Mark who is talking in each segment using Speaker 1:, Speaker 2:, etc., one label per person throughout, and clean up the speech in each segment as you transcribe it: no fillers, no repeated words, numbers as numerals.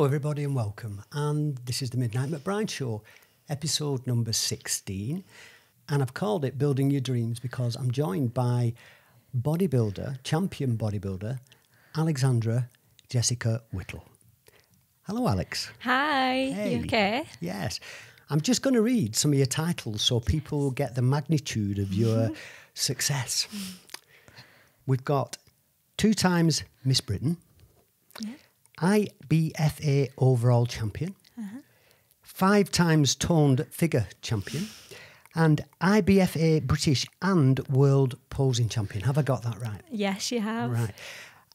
Speaker 1: Hello everybody and welcome, and this is the Midnight McBride Show, episode number 16, and I've called it Building Your Dreams because I'm joined by champion bodybuilder, Alexandra Jessica Whittle. Hello Alex.
Speaker 2: Hi,
Speaker 1: Hey.
Speaker 2: you okay?
Speaker 1: Yes. I'm just going to read some of your titles so people will get the magnitude of your success. We've got 2 times Miss Britain,
Speaker 2: Yeah.
Speaker 1: IBFA overall champion, 5 times toned figure champion, and IBFA British and world posing champion. Have I got that right?
Speaker 2: Yes, you have.
Speaker 1: Right.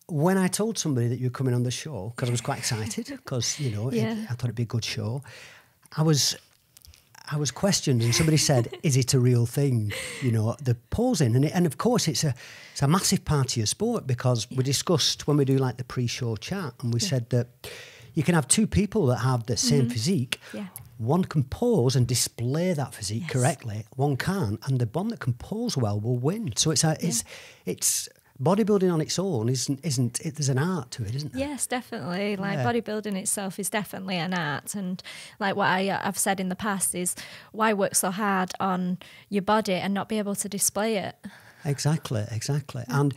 Speaker 1: When I told somebody that you were coming on the show, because I was quite excited, because, you know,
Speaker 2: Yeah.
Speaker 1: I thought it'd be a good show, I was questioned, and somebody said, is it a real thing, you know, the posing? And of course, it's a massive part of your sport, because we discussed when we do like the pre-show chat, and we said that you can have 2 people that have the same physique.
Speaker 2: Yeah.
Speaker 1: One can pose and display that physique correctly, one can't, and the one that can pose well will win. So it's bodybuilding on its own isn't it? There's an art to it, isn't there?
Speaker 2: Yes, definitely. Like bodybuilding itself is definitely an art, and like what I've said in the past is why work so hard on your body and not be able to display it.
Speaker 1: Exactly. And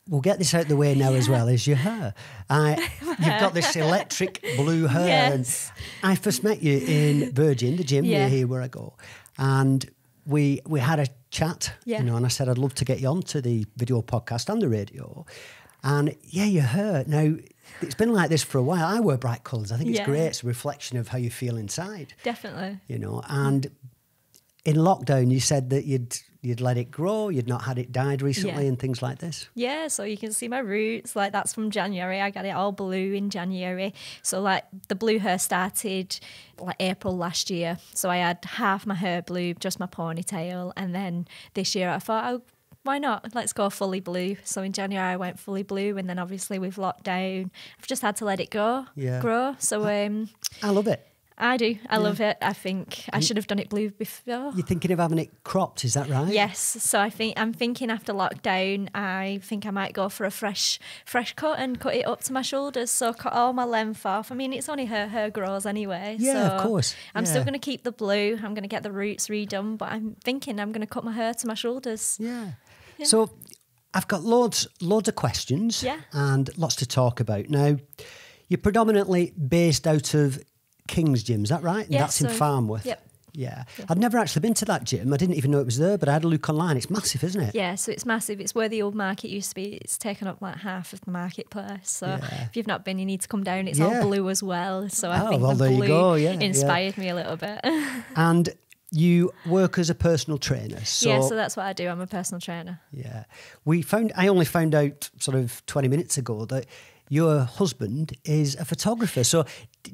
Speaker 1: we'll get this out of the way now as well, is your hair. You've got this electric blue hair.
Speaker 2: Yes.
Speaker 1: And I first met you in Virgin, the gym near here where I go. And we had a chat, you know, and I said I'd love to get you onto the video podcast and the radio. And yeah, your hair. Now, it's been like this for a while. I wear bright colours. I think it's great. It's a reflection of how you feel inside.
Speaker 2: Definitely.
Speaker 1: You know, and in lockdown, you said that you'd let it grow, you'd not had it dyed recently and things like this.
Speaker 2: Yeah, so you can see my roots, like that's from January. I got it all blue in January. So like the blue hair started like April last year. So I had half my hair blue, just my ponytail. And then this year I thought, oh, why not? Let's go fully blue. So in January I went fully blue, and then obviously with lockdown, I've just had to let it grow. So
Speaker 1: I love it.
Speaker 2: I do. I love it. I think I should have done it blue before.
Speaker 1: You're thinking of having it cropped, is that right?
Speaker 2: Yes. So I'm thinking after lockdown, I think I might go for a fresh cut and cut it up to my shoulders. So cut all my length off. I mean, it's only hair grows anyway.
Speaker 1: Yeah,
Speaker 2: so
Speaker 1: of course.
Speaker 2: I'm still going to keep the blue. I'm going to get the roots redone, but I'm thinking I'm going to cut my hair to my shoulders.
Speaker 1: Yeah. So I've got loads of questions and lots to talk about. Now, you're predominantly based out of King's Gym, is that right? And that's in Farnworth.
Speaker 2: Yep.
Speaker 1: Yeah. I've never actually been to that gym. I didn't even know it was there, but I had a look online. It's massive, isn't it?
Speaker 2: Yeah, so it's massive. It's where the old market used to be. It's taken up like half of the marketplace. So if you've not been, you need to come down. It's all blue as well. So I think the blue inspired me a little bit.
Speaker 1: And you work as a personal trainer. So
Speaker 2: so that's what I do. I'm a personal trainer.
Speaker 1: Yeah. I only found out sort of 20 minutes ago that your husband is a photographer. So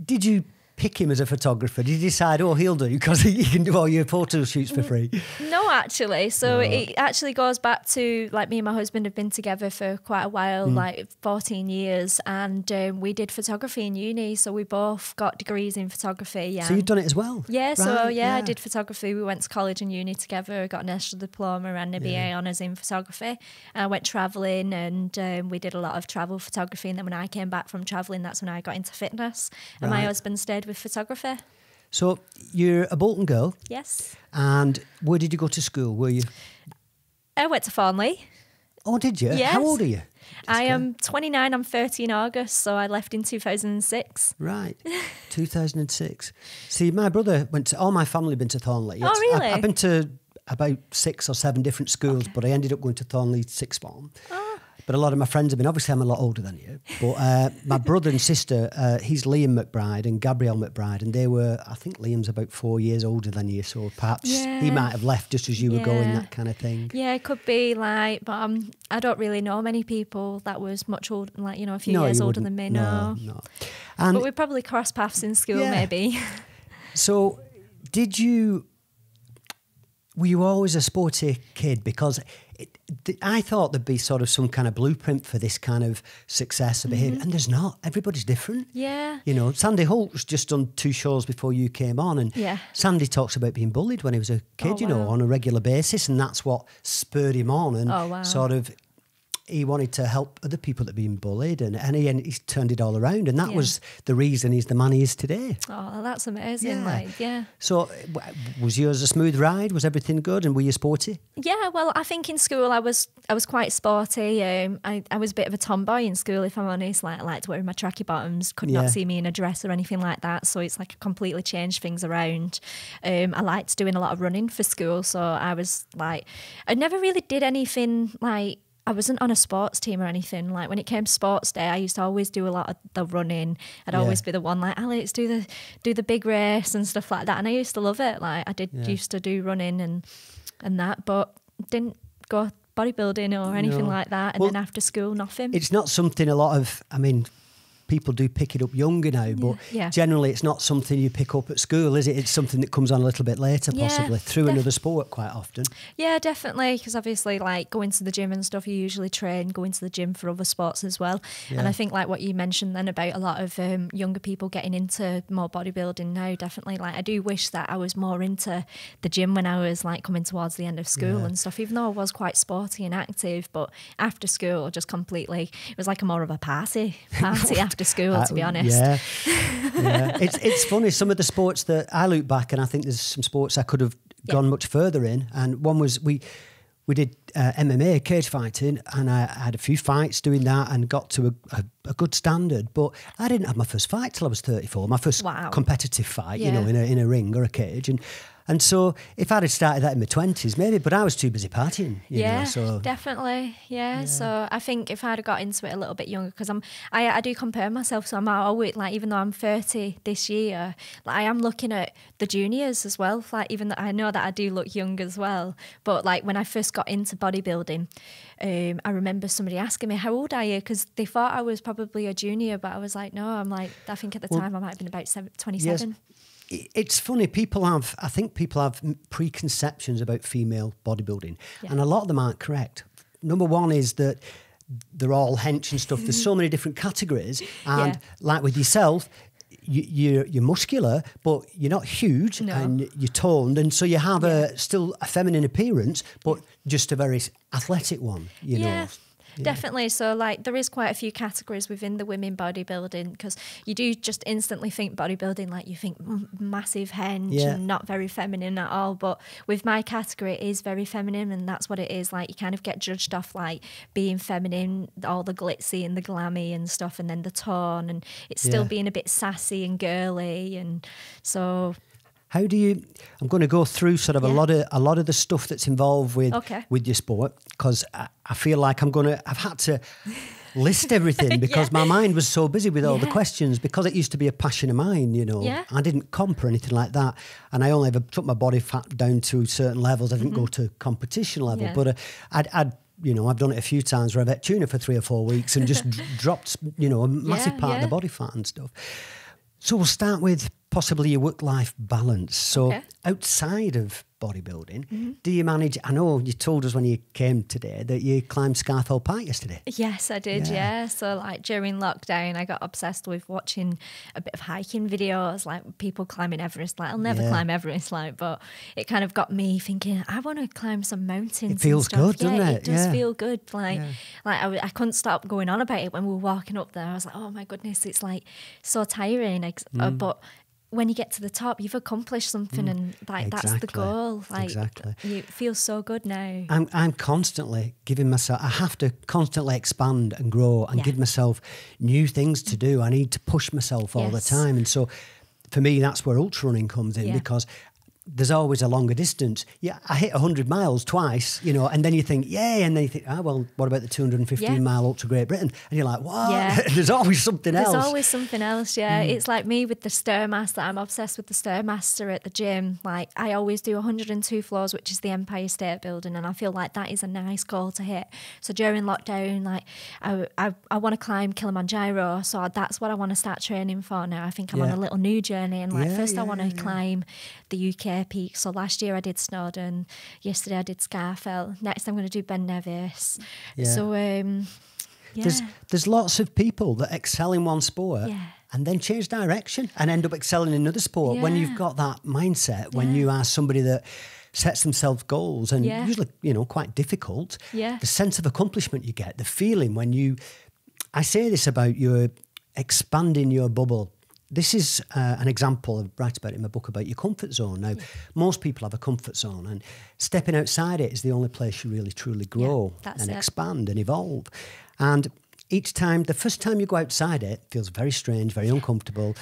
Speaker 1: did you pick him as a photographer? Did you decide, he'll do because he can do all your photo shoots for free?
Speaker 2: No, actually. So it actually goes back to, like, me and my husband have been together for quite a while, like 14 years, and we did photography in uni. So we both got degrees in photography. Yeah.
Speaker 1: So you've done it as well?
Speaker 2: Yeah. I did photography. We went to college and uni together. Got a national diploma and a BA honours in photography. I went travelling, and we did a lot of travel photography. And then when I came back from travelling, that's when I got into fitness. And my husband stayed with photography.
Speaker 1: So you're a Bolton girl.
Speaker 2: Yes.
Speaker 1: And where did you go to school? Were you?
Speaker 2: I went to Thornley.
Speaker 1: Oh, did you?
Speaker 2: Yes.
Speaker 1: How old are you?
Speaker 2: I am 29. I'm 30 in August, so I left in 2006.
Speaker 1: Right, 2006. See, my brother all my family been to Thornley.
Speaker 2: Oh, really?
Speaker 1: I've been to about 6 or 7 different schools, but I ended up going to Thornley sixth form. But a lot of my friends have been, obviously I'm a lot older than you, but my brother and sister, he's Liam McBride and Gabrielle McBride, and they were, I think Liam's about 4 years older than you, so perhaps he might have left just as you were going, that kind of thing. Yeah,
Speaker 2: it could be like, but I don't really know many people that was much older, like, you know, a few years older than me, no. And but we probably crossed paths in school, maybe.
Speaker 1: So were you always a sporty kid? Because I thought there'd be sort of some kind of blueprint for this kind of success of behaviour, and there's not. Everybody's different.
Speaker 2: Yeah.
Speaker 1: You know, Sandy Holt's just done 2 shows before you came on, and Sandy talks about being bullied when he was a kid, you know, on a regular basis, and that's what spurred him on and sort of he wanted to help other people that are being bullied, and he's turned it all around, and that was the reason he's the man he is today.
Speaker 2: Oh, that's amazing.
Speaker 1: So was yours a smooth ride? Was everything good, and were you sporty?
Speaker 2: Yeah, well, I think in school I was quite sporty. I was a bit of a tomboy in school, if I'm honest. Like, I liked wearing my tracky bottoms, could not see me in a dress or anything like that. So it's like completely changed things around. I liked doing a lot of running for school. So I was like, I never really did anything like, I wasn't on a sports team or anything. Like, when it came to sports day, I used to always do a lot of the running. I'd always be the one like, Alex, do the big race and stuff like that. And I used to love it. Like, I used to do running and that, but didn't go bodybuilding or anything like that. And then after school, nothing.
Speaker 1: It's not something a lot of, people do pick it up younger now, but generally it's not something you pick up at school, is it? It's something that comes on a little bit later, possibly, through another sport quite often. Yeah,
Speaker 2: definitely, because obviously, like, going to the gym and stuff, you usually train, going to the gym for other sports as well. And I think, like, what you mentioned then about a lot of younger people getting into more bodybuilding now, definitely, like, I do wish that I was more into the gym when I was, like, coming towards the end of school and stuff, even though I was quite sporty and active, but after school, just completely, it was like more of a party after school, to be honest.
Speaker 1: It's funny, some of the sports that I look back, and I think there's some sports I could have gone much further in, and one was we did MMA, cage fighting, and I had a few fights doing that and got to a good standard, but I didn't have my first fight till I was 34, my first competitive fight, in a ring or a cage, and so if I'd have started that in my 20s, maybe, but I was too busy partying. You know, so.
Speaker 2: Definitely. Yeah. So I think if I'd have got into it a little bit younger, because I do compare myself, so I'm always, like, even though I'm 30 this year, like, I am looking at the juniors as well, like, even though I know that I do look young as well, but like when I first got into bodybuilding, I remember somebody asking me, how old are you? Because they thought I was probably a junior, but I was like, no, I'm like, I think at the time I might have been about 27.
Speaker 1: Yes. It's funny, I think people have preconceptions about female bodybuilding, and a lot of them aren't correct. Number one is that they're all hench and stuff. There's so many different categories, and like with yourself, you're muscular, but you're not huge, and you're toned, and so you have still a feminine appearance, but just a very athletic one, you know.
Speaker 2: Definitely. So, like, there is quite a few categories within the women bodybuilding, because you do just instantly think bodybuilding, like, you think massive hench and not very feminine at all. But with my category, it is very feminine, and that's what it is. Like, you kind of get judged off, like, being feminine, all the glitzy and the glammy and stuff, and then the tone, and it's still being a bit sassy and girly, and so...
Speaker 1: How do you? I'm going to go through sort of a lot of the stuff that's involved with your sport, because I feel like I've had to list everything because my mind was so busy with all the questions, because it used to be a passion of mine, you know. I didn't comp or anything like that, and I only ever took my body fat down to certain levels. I didn't go to competition level, but I'd you know, I've done it a few times where I've ate tuna for 3 or 4 weeks and just dropped, you know, a massive part of the body fat and stuff. So we'll start with possibly your work-life balance. So outside of bodybuilding, do you manage, I know you told us when you came today that you climbed Scarfell Pike yesterday.
Speaker 2: Yes, I did, So, like, during lockdown, I got obsessed with watching a bit of hiking videos, like people climbing Everest. Like, I'll never climb Everest, like, but it kind of got me thinking, I want to climb some mountains.
Speaker 1: It feels good, doesn't it?
Speaker 2: It does feel good. Like I couldn't stop going on about it when we were walking up there. I was like, oh my goodness, it's like so tiring. But when you get to the top, you've accomplished something, and like that's the goal. Like, it feels so good now.
Speaker 1: I'm constantly giving myself, I have to constantly expand and grow and give myself new things to do. I need to push myself all the time. And so for me, that's where ultra running comes in, because there's always a longer distance. Yeah, I hit 100 miles twice, you know, and then you think, yay, and then you think, well, what about the 215-mile Ultra Great Britain? And you're like, what? Yeah. There's always something else.
Speaker 2: There's always something else, It's like me with the Stairmaster. I'm obsessed with the Stairmaster at the gym. Like, I always do 102 floors, which is the Empire State Building, and I feel like that is a nice goal to hit. So during lockdown, like, I want to climb Kilimanjaro, so that's what I want to start training for now. I think I'm on a little new journey, and like first I want to climb the UK peak. So last year I did Snowdon, yesterday I did Scarfell, next I'm going to do Ben Nevis. So
Speaker 1: there's lots of people that excel in one sport and then change direction and end up excelling in another sport when you've got that mindset, when you are somebody that sets themselves goals and usually, you know, quite difficult.
Speaker 2: Yeah.
Speaker 1: The sense of accomplishment you get, the feeling when you, I say this about your expanding your bubble. This is an example, I write about it in my book, about your comfort zone. Now, most people have a comfort zone, and stepping outside it is the only place you really truly grow and expand and evolve. And each time, the first time you go outside it feels very strange, very uncomfortable,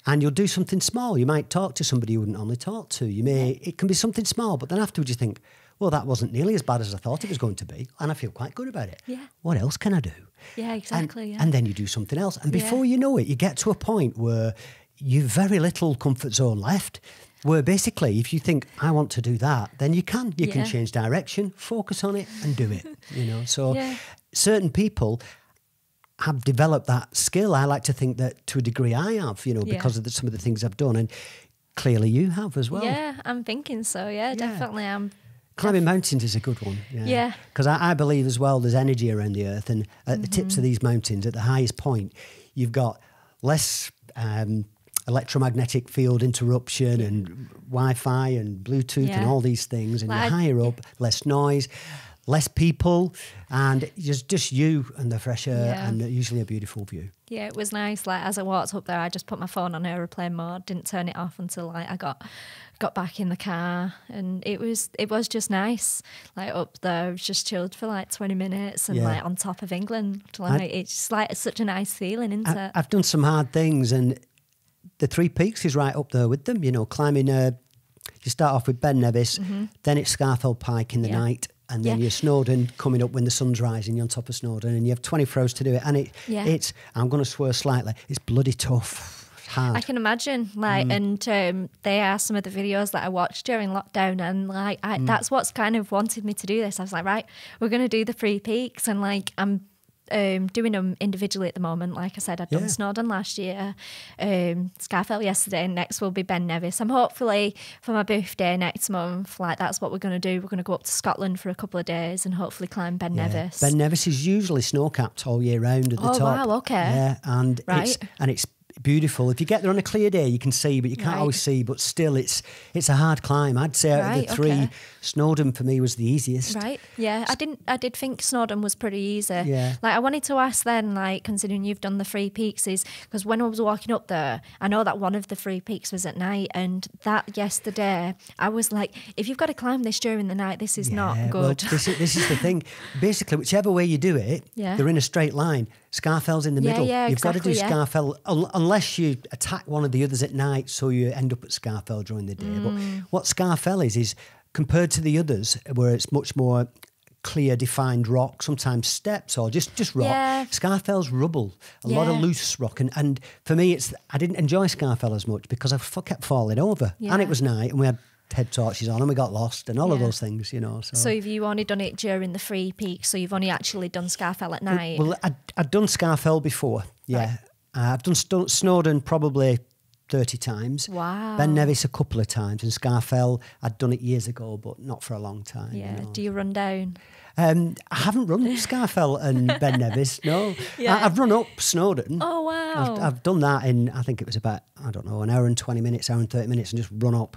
Speaker 1: and you'll do something small. You might talk to somebody you wouldn't normally talk to. You may, it can be something small, but then afterwards you think, well, that wasn't nearly as bad as I thought it was going to be, and I feel quite good about it.
Speaker 2: Yeah.
Speaker 1: What else can I do?
Speaker 2: Yeah, exactly.
Speaker 1: And then you do something else. And before you know it, you get to a point where you've very little comfort zone left, where basically if you think, I want to do that, then you can. You can change direction, focus on it and do it, you know. So certain people have developed that skill. I like to think that to a degree I have, you know, because of some of the things I've done. And clearly you have as well.
Speaker 2: Yeah, I'm thinking so. Yeah, definitely.
Speaker 1: Climbing mountains is a good one. Yeah. Because I believe as well there's energy around the earth, and at the tips of these mountains, at the highest point, you've got less electromagnetic field interruption and Wi-Fi and Bluetooth and all these things. And you're higher up, less noise, less people, and just you and the fresh air and usually a beautiful view. Yeah,
Speaker 2: it was nice. Like as I walked up there, I just put my phone on aeroplane mode, didn't turn it off until like I got back in the car, and it was just nice. Like up there, I was just chilled for like 20 minutes and like on top of England. Like it's just like such a nice feeling, isn't it?
Speaker 1: I've done some hard things, and the Three Peaks is right up there with them. You know, climbing. You start off with Ben Nevis, then it's Scafell Pike in the night. And then you're Snowdon coming up when the sun's rising, you're on top of Snowdon, and you have 24 hours to do it. And it's, I'm going to swear slightly, it's bloody tough. It's hard.
Speaker 2: I can imagine. Like, and they are some of the videos that I watched during lockdown, and like that's what's kind of wanted me to do this. I was like, right, we're going to do the 3 peaks, and like I'm doing them individually at the moment. Like I said, I'd done Snowdon last year, Scafell yesterday, and next will be Ben Nevis. I'm hopefully for my birthday next month, like that's what we're going to do. We're going to go up to Scotland for a couple of days and hopefully climb Ben Nevis.
Speaker 1: Ben Nevis is usually snow-capped all year round at the top.
Speaker 2: Oh wow, okay.
Speaker 1: Yeah, and it's beautiful. If you get there on a clear day, you can see, but you can't always see. But still, it's a hard climb. I'd say out of the 3, Snowdon for me was the easiest.
Speaker 2: Right. Yeah. I did think Snowdon was pretty easy.
Speaker 1: Yeah.
Speaker 2: Like I wanted to ask then, like considering you've done the 3 peaks, is because when I was walking up there, I know that one of the 3 peaks was at night, and that yesterday I was like, if you've got to climb this during the night, this is not good.
Speaker 1: Well, this is the thing. Basically, whichever way you do it, they're in a straight line. Scafell's in the middle. You've got to do Scafell unless you attack one of the others at night, so you end up at Scafell during the day. But what Scafell is compared to the others, where it's much more clear, defined rock, sometimes steps or just rock. Yeah. Scafell's rubble, a lot of loose rock. And for me, I didn't enjoy Scafell as much because I kept falling over. And it was night, and we had head torches on and we got lost and all of those things, you know. So
Speaker 2: have you only done it during the 3 peaks, so you've only actually done Scafell at night?
Speaker 1: Well, I'd done Scafell before, I've done Snowdon probably 30 times.
Speaker 2: Wow.
Speaker 1: Ben Nevis a couple of times, and Scafell, I'd done it years ago, but not for a long time.
Speaker 2: Yeah.
Speaker 1: You know.
Speaker 2: Do you run down?
Speaker 1: I haven't run Scafell and Ben Nevis, no. I've run up Snowdon.
Speaker 2: Oh, wow.
Speaker 1: I've done that in, I think it was about, I don't know, an hour and 20 minutes, hour and 30 minutes, and just run up.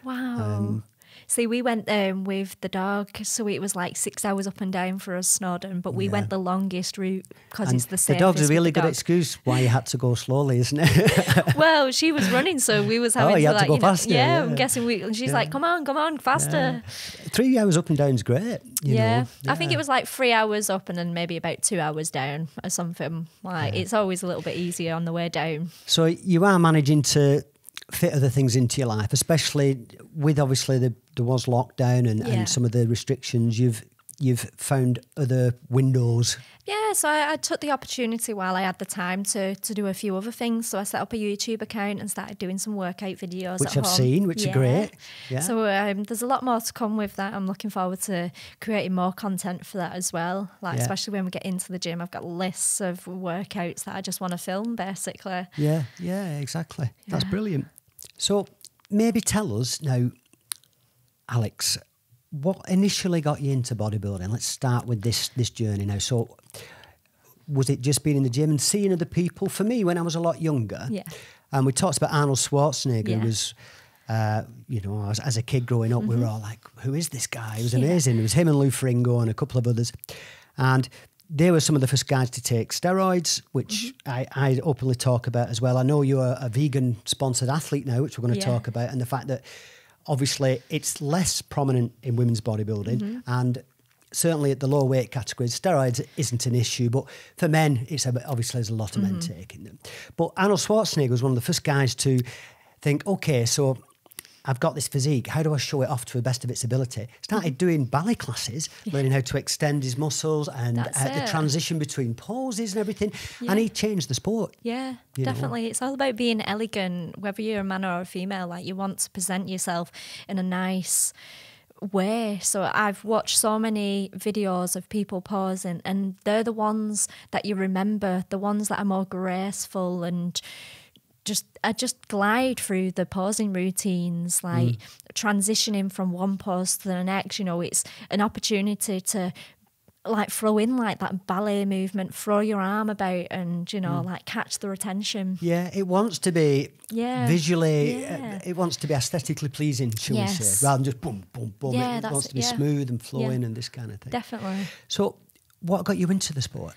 Speaker 2: Wow. See, we went with the dog, so it was like 6 hours up and down for us, Snowdon, but we went the longest route because it's the safest.
Speaker 1: The dog's a really good excuse why you had to go slowly, isn't it?
Speaker 2: Well, she was running, so we was having
Speaker 1: to go faster.
Speaker 2: Yeah, I'm guessing and she's like, come on, faster.
Speaker 1: 3 hours up and down is great. You know?
Speaker 2: I think it was like 3 hours up and then maybe about 2 hours down or something. Like it's always a little bit easier on the way down.
Speaker 1: So you are managing to fit other things into your life, especially with obviously there was lockdown and some of the restrictions. You've found other windows. Yeah,
Speaker 2: so I took the opportunity while I had the time to do a few other things. So I set up a YouTube account and started doing some workout videos
Speaker 1: which
Speaker 2: at
Speaker 1: I've
Speaker 2: home.
Speaker 1: seen, which are great. Yeah.
Speaker 2: So there's a lot more to come with that. I'm looking forward to creating more content for that as well. Like especially when we get into the gym, I've got lists of workouts that I just want to film, basically.
Speaker 1: Yeah, exactly. That's brilliant. So maybe tell us now, Alex, what initially got you into bodybuilding? Let's start with this journey now. So was it just being in the gym and seeing other people? For me, when I was a lot younger, and we talked about Arnold Schwarzenegger, who was You know, as a kid growing up, we were all like, who is this guy? It was amazing. It was him and Lou Ferrigno and a couple of others. And they were some of the first guys to take steroids, which I openly talk about as well. I know you're a vegan-sponsored athlete now, which we're going to talk about, and the fact that obviously it's less prominent in women's bodybuilding, and certainly at the low weight categories, steroids isn't an issue, but for men, it's obviously there's a lot of men taking them. But Arnold Schwarzenegger was one of the first guys to think, okay, so I've got this physique, how do I show it off to the best of its ability? Started doing ballet classes, learning how to extend his muscles and the transition between poses and everything. And he changed the sport.
Speaker 2: Yeah, definitely. It's all about being elegant, whether you're a man or a female. Like, you want to present yourself in a nice way. So I've watched so many videos of people posing, and they're the ones that you remember, the ones that are more graceful and I just glide through the posing routines, like transitioning from one pose to the next. You know, it's an opportunity to like throw in like that ballet movement, throw your arm about and, you know, like catch their attention. Yeah,
Speaker 1: it wants to be visually, it wants to be aesthetically pleasing, shall we say, rather than just boom, boom, boom. It wants to be smooth and flowing and this kind of thing.
Speaker 2: Definitely.
Speaker 1: So what got you into the sport?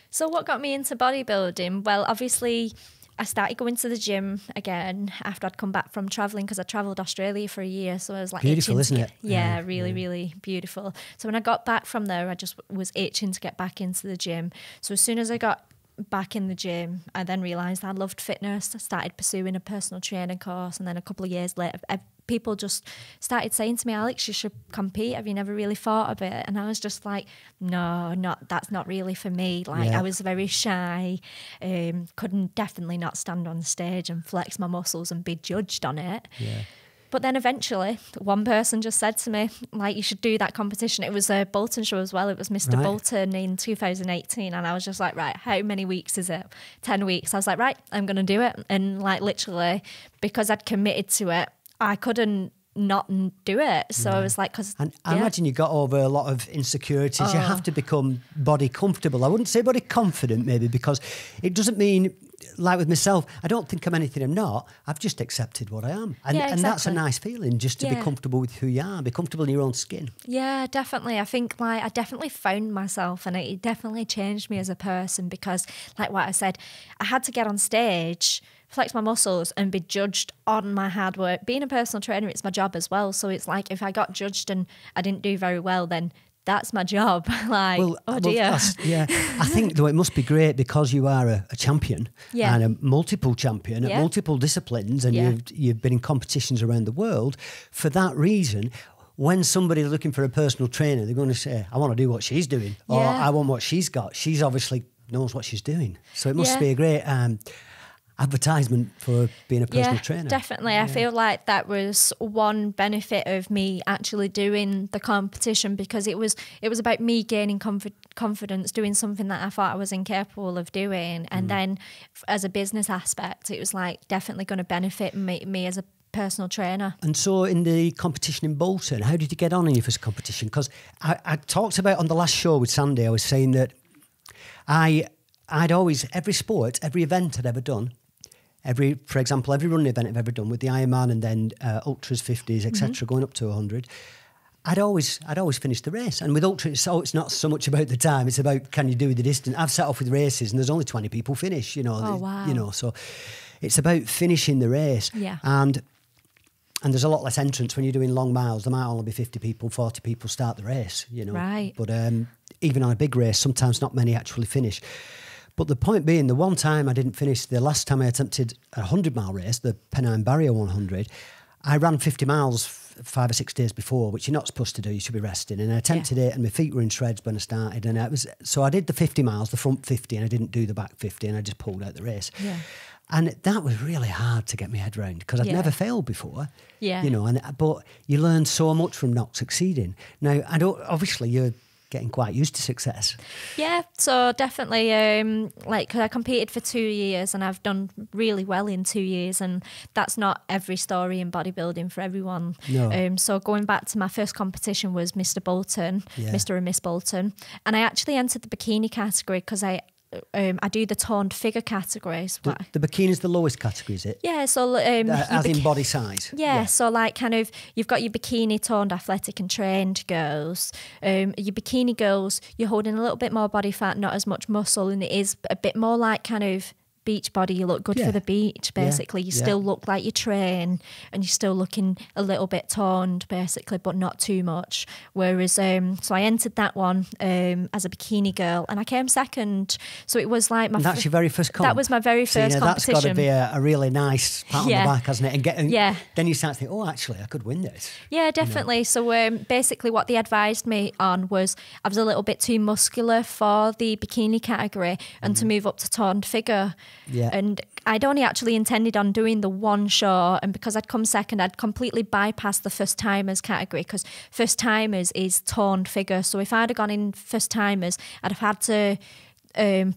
Speaker 2: So what got me into bodybuilding? Well, obviously I started going to the gym again after I'd come back from travelling, because I travelled Australia for a year. So I was like,
Speaker 1: beautiful, isn't it?
Speaker 2: Yeah, really beautiful. So when I got back from there, I just was itching to get back into the gym. So as soon as I got back in the gym, I then realised I loved fitness. I started pursuing a personal training course, and then a couple of years later, people just started saying to me, Alex, you should compete. Have you never really thought of it? And I was just like, no, that's not really for me. Like, I was very shy, couldn't definitely not stand on stage and flex my muscles and be judged on it. Yeah. But then eventually, one person just said to me, like, you should do that competition. It was a Bolton show as well. It was Mr. Bolton in 2018. And I was just like, right, how many weeks is it? 10 weeks. I was like, right, I'm going to do it. And like, literally, because I'd committed to it, I couldn't not do it. So I was like,
Speaker 1: and I imagine you got over a lot of insecurities. You have to become body comfortable. I wouldn't say body confident, maybe, because it doesn't mean, like with myself, I don't think I'm anything I'm not. I've just accepted what I am. And, and that's a nice feeling, just to be comfortable with who you are, be comfortable in your own skin.
Speaker 2: Yeah, definitely. I think like I definitely found myself, and it definitely changed me as a person, because like what I said, I had to get on stage, flex my muscles and be judged on my hard work. Being a personal trainer, it's my job as well. So it's like, if I got judged and I didn't do very well, then that's my job. Like, oh dear.
Speaker 1: I think though it must be great, because you are a champion and a multiple champion at multiple disciplines, and you've been in competitions around the world. For that reason, when somebody's looking for a personal trainer, they're going to say, I want to do what she's doing, or I want what she's got. She's obviously knows what she's doing. So it must be a great advertisement for being a personal trainer.
Speaker 2: Definitely. I feel like that was one benefit of me actually doing the competition, because it was about me gaining confidence, doing something that I thought I was incapable of doing. And then as a business aspect, it was like definitely going to benefit me as a personal trainer. And
Speaker 1: so in the competition in Bolton, how did you get on in your first competition? Because I talked about on the last show with Sandy, I was saying that I'd always, every sport, every event I'd ever done, for example, every running event I've ever done, with the Ironman and then ultras, 50s, etc., going up to 100, I'd always finish the race. And with ultra, it's not so much about the time; it's about, can you do the distance. I've set off with races, and there's only 20 people finish. You know, you know, so it's about finishing the race.
Speaker 2: Yeah.
Speaker 1: And there's a lot less entrants when you're doing long miles. There might only be 50 people, 40 people start the race. You know,
Speaker 2: right?
Speaker 1: But even on a big race, sometimes not many actually finish. But the point being, the one time I didn't finish, the last time I attempted a 100-mile race, the Pennine Barrier 100, I ran 50 miles 5 or 6 days before, which you're not supposed to do. You should be resting. And I attempted it, and my feet were in shreds when I started. And so I did the 50 miles, the front 50, and I didn't do the back 50, and I just pulled out the race. Yeah. And that was really hard to get my head around, because I'd never failed before. Yeah. You know, but you learn so much from not succeeding. Now, obviously you're getting quite used to success.
Speaker 2: Yeah, so definitely, like, I competed for 2 years, and I've done really well in 2 years, and that's not every story in bodybuilding for everyone. No. So going back to my first competition was Mr. Bolton, Mr. and Miss Bolton, and I actually entered the bikini category because I I do the toned figure categories.
Speaker 1: The bikini is the lowest category, is it?
Speaker 2: Yeah, so
Speaker 1: as in body size.
Speaker 2: Yeah, so like kind of you've got your bikini toned, athletic and trained girls. Your bikini girls, you're holding a little bit more body fat, not as much muscle, and it is a bit more like kind of beach body. You look good for the beach, basically. You still look like you train, and you're still looking a little bit toned, basically, but not too much. Whereas, so I entered that one as a bikini girl, and I came second. So it was like my.
Speaker 1: And that's your very first comp.
Speaker 2: That was my very first competition.
Speaker 1: That's got to be a really nice pat on the back, hasn't it? And then you start to think, oh, actually, I could win this.
Speaker 2: Yeah, definitely. You know? So basically, what they advised me on was I was a little bit too muscular for the bikini category, and to move up to toned figure.
Speaker 1: Yeah.
Speaker 2: And I'd only actually intended on doing the one show, and because I'd come second, I'd completely bypassed the first timers category, because first timers is toned figure. So if I'd have gone in first timers, I'd have had to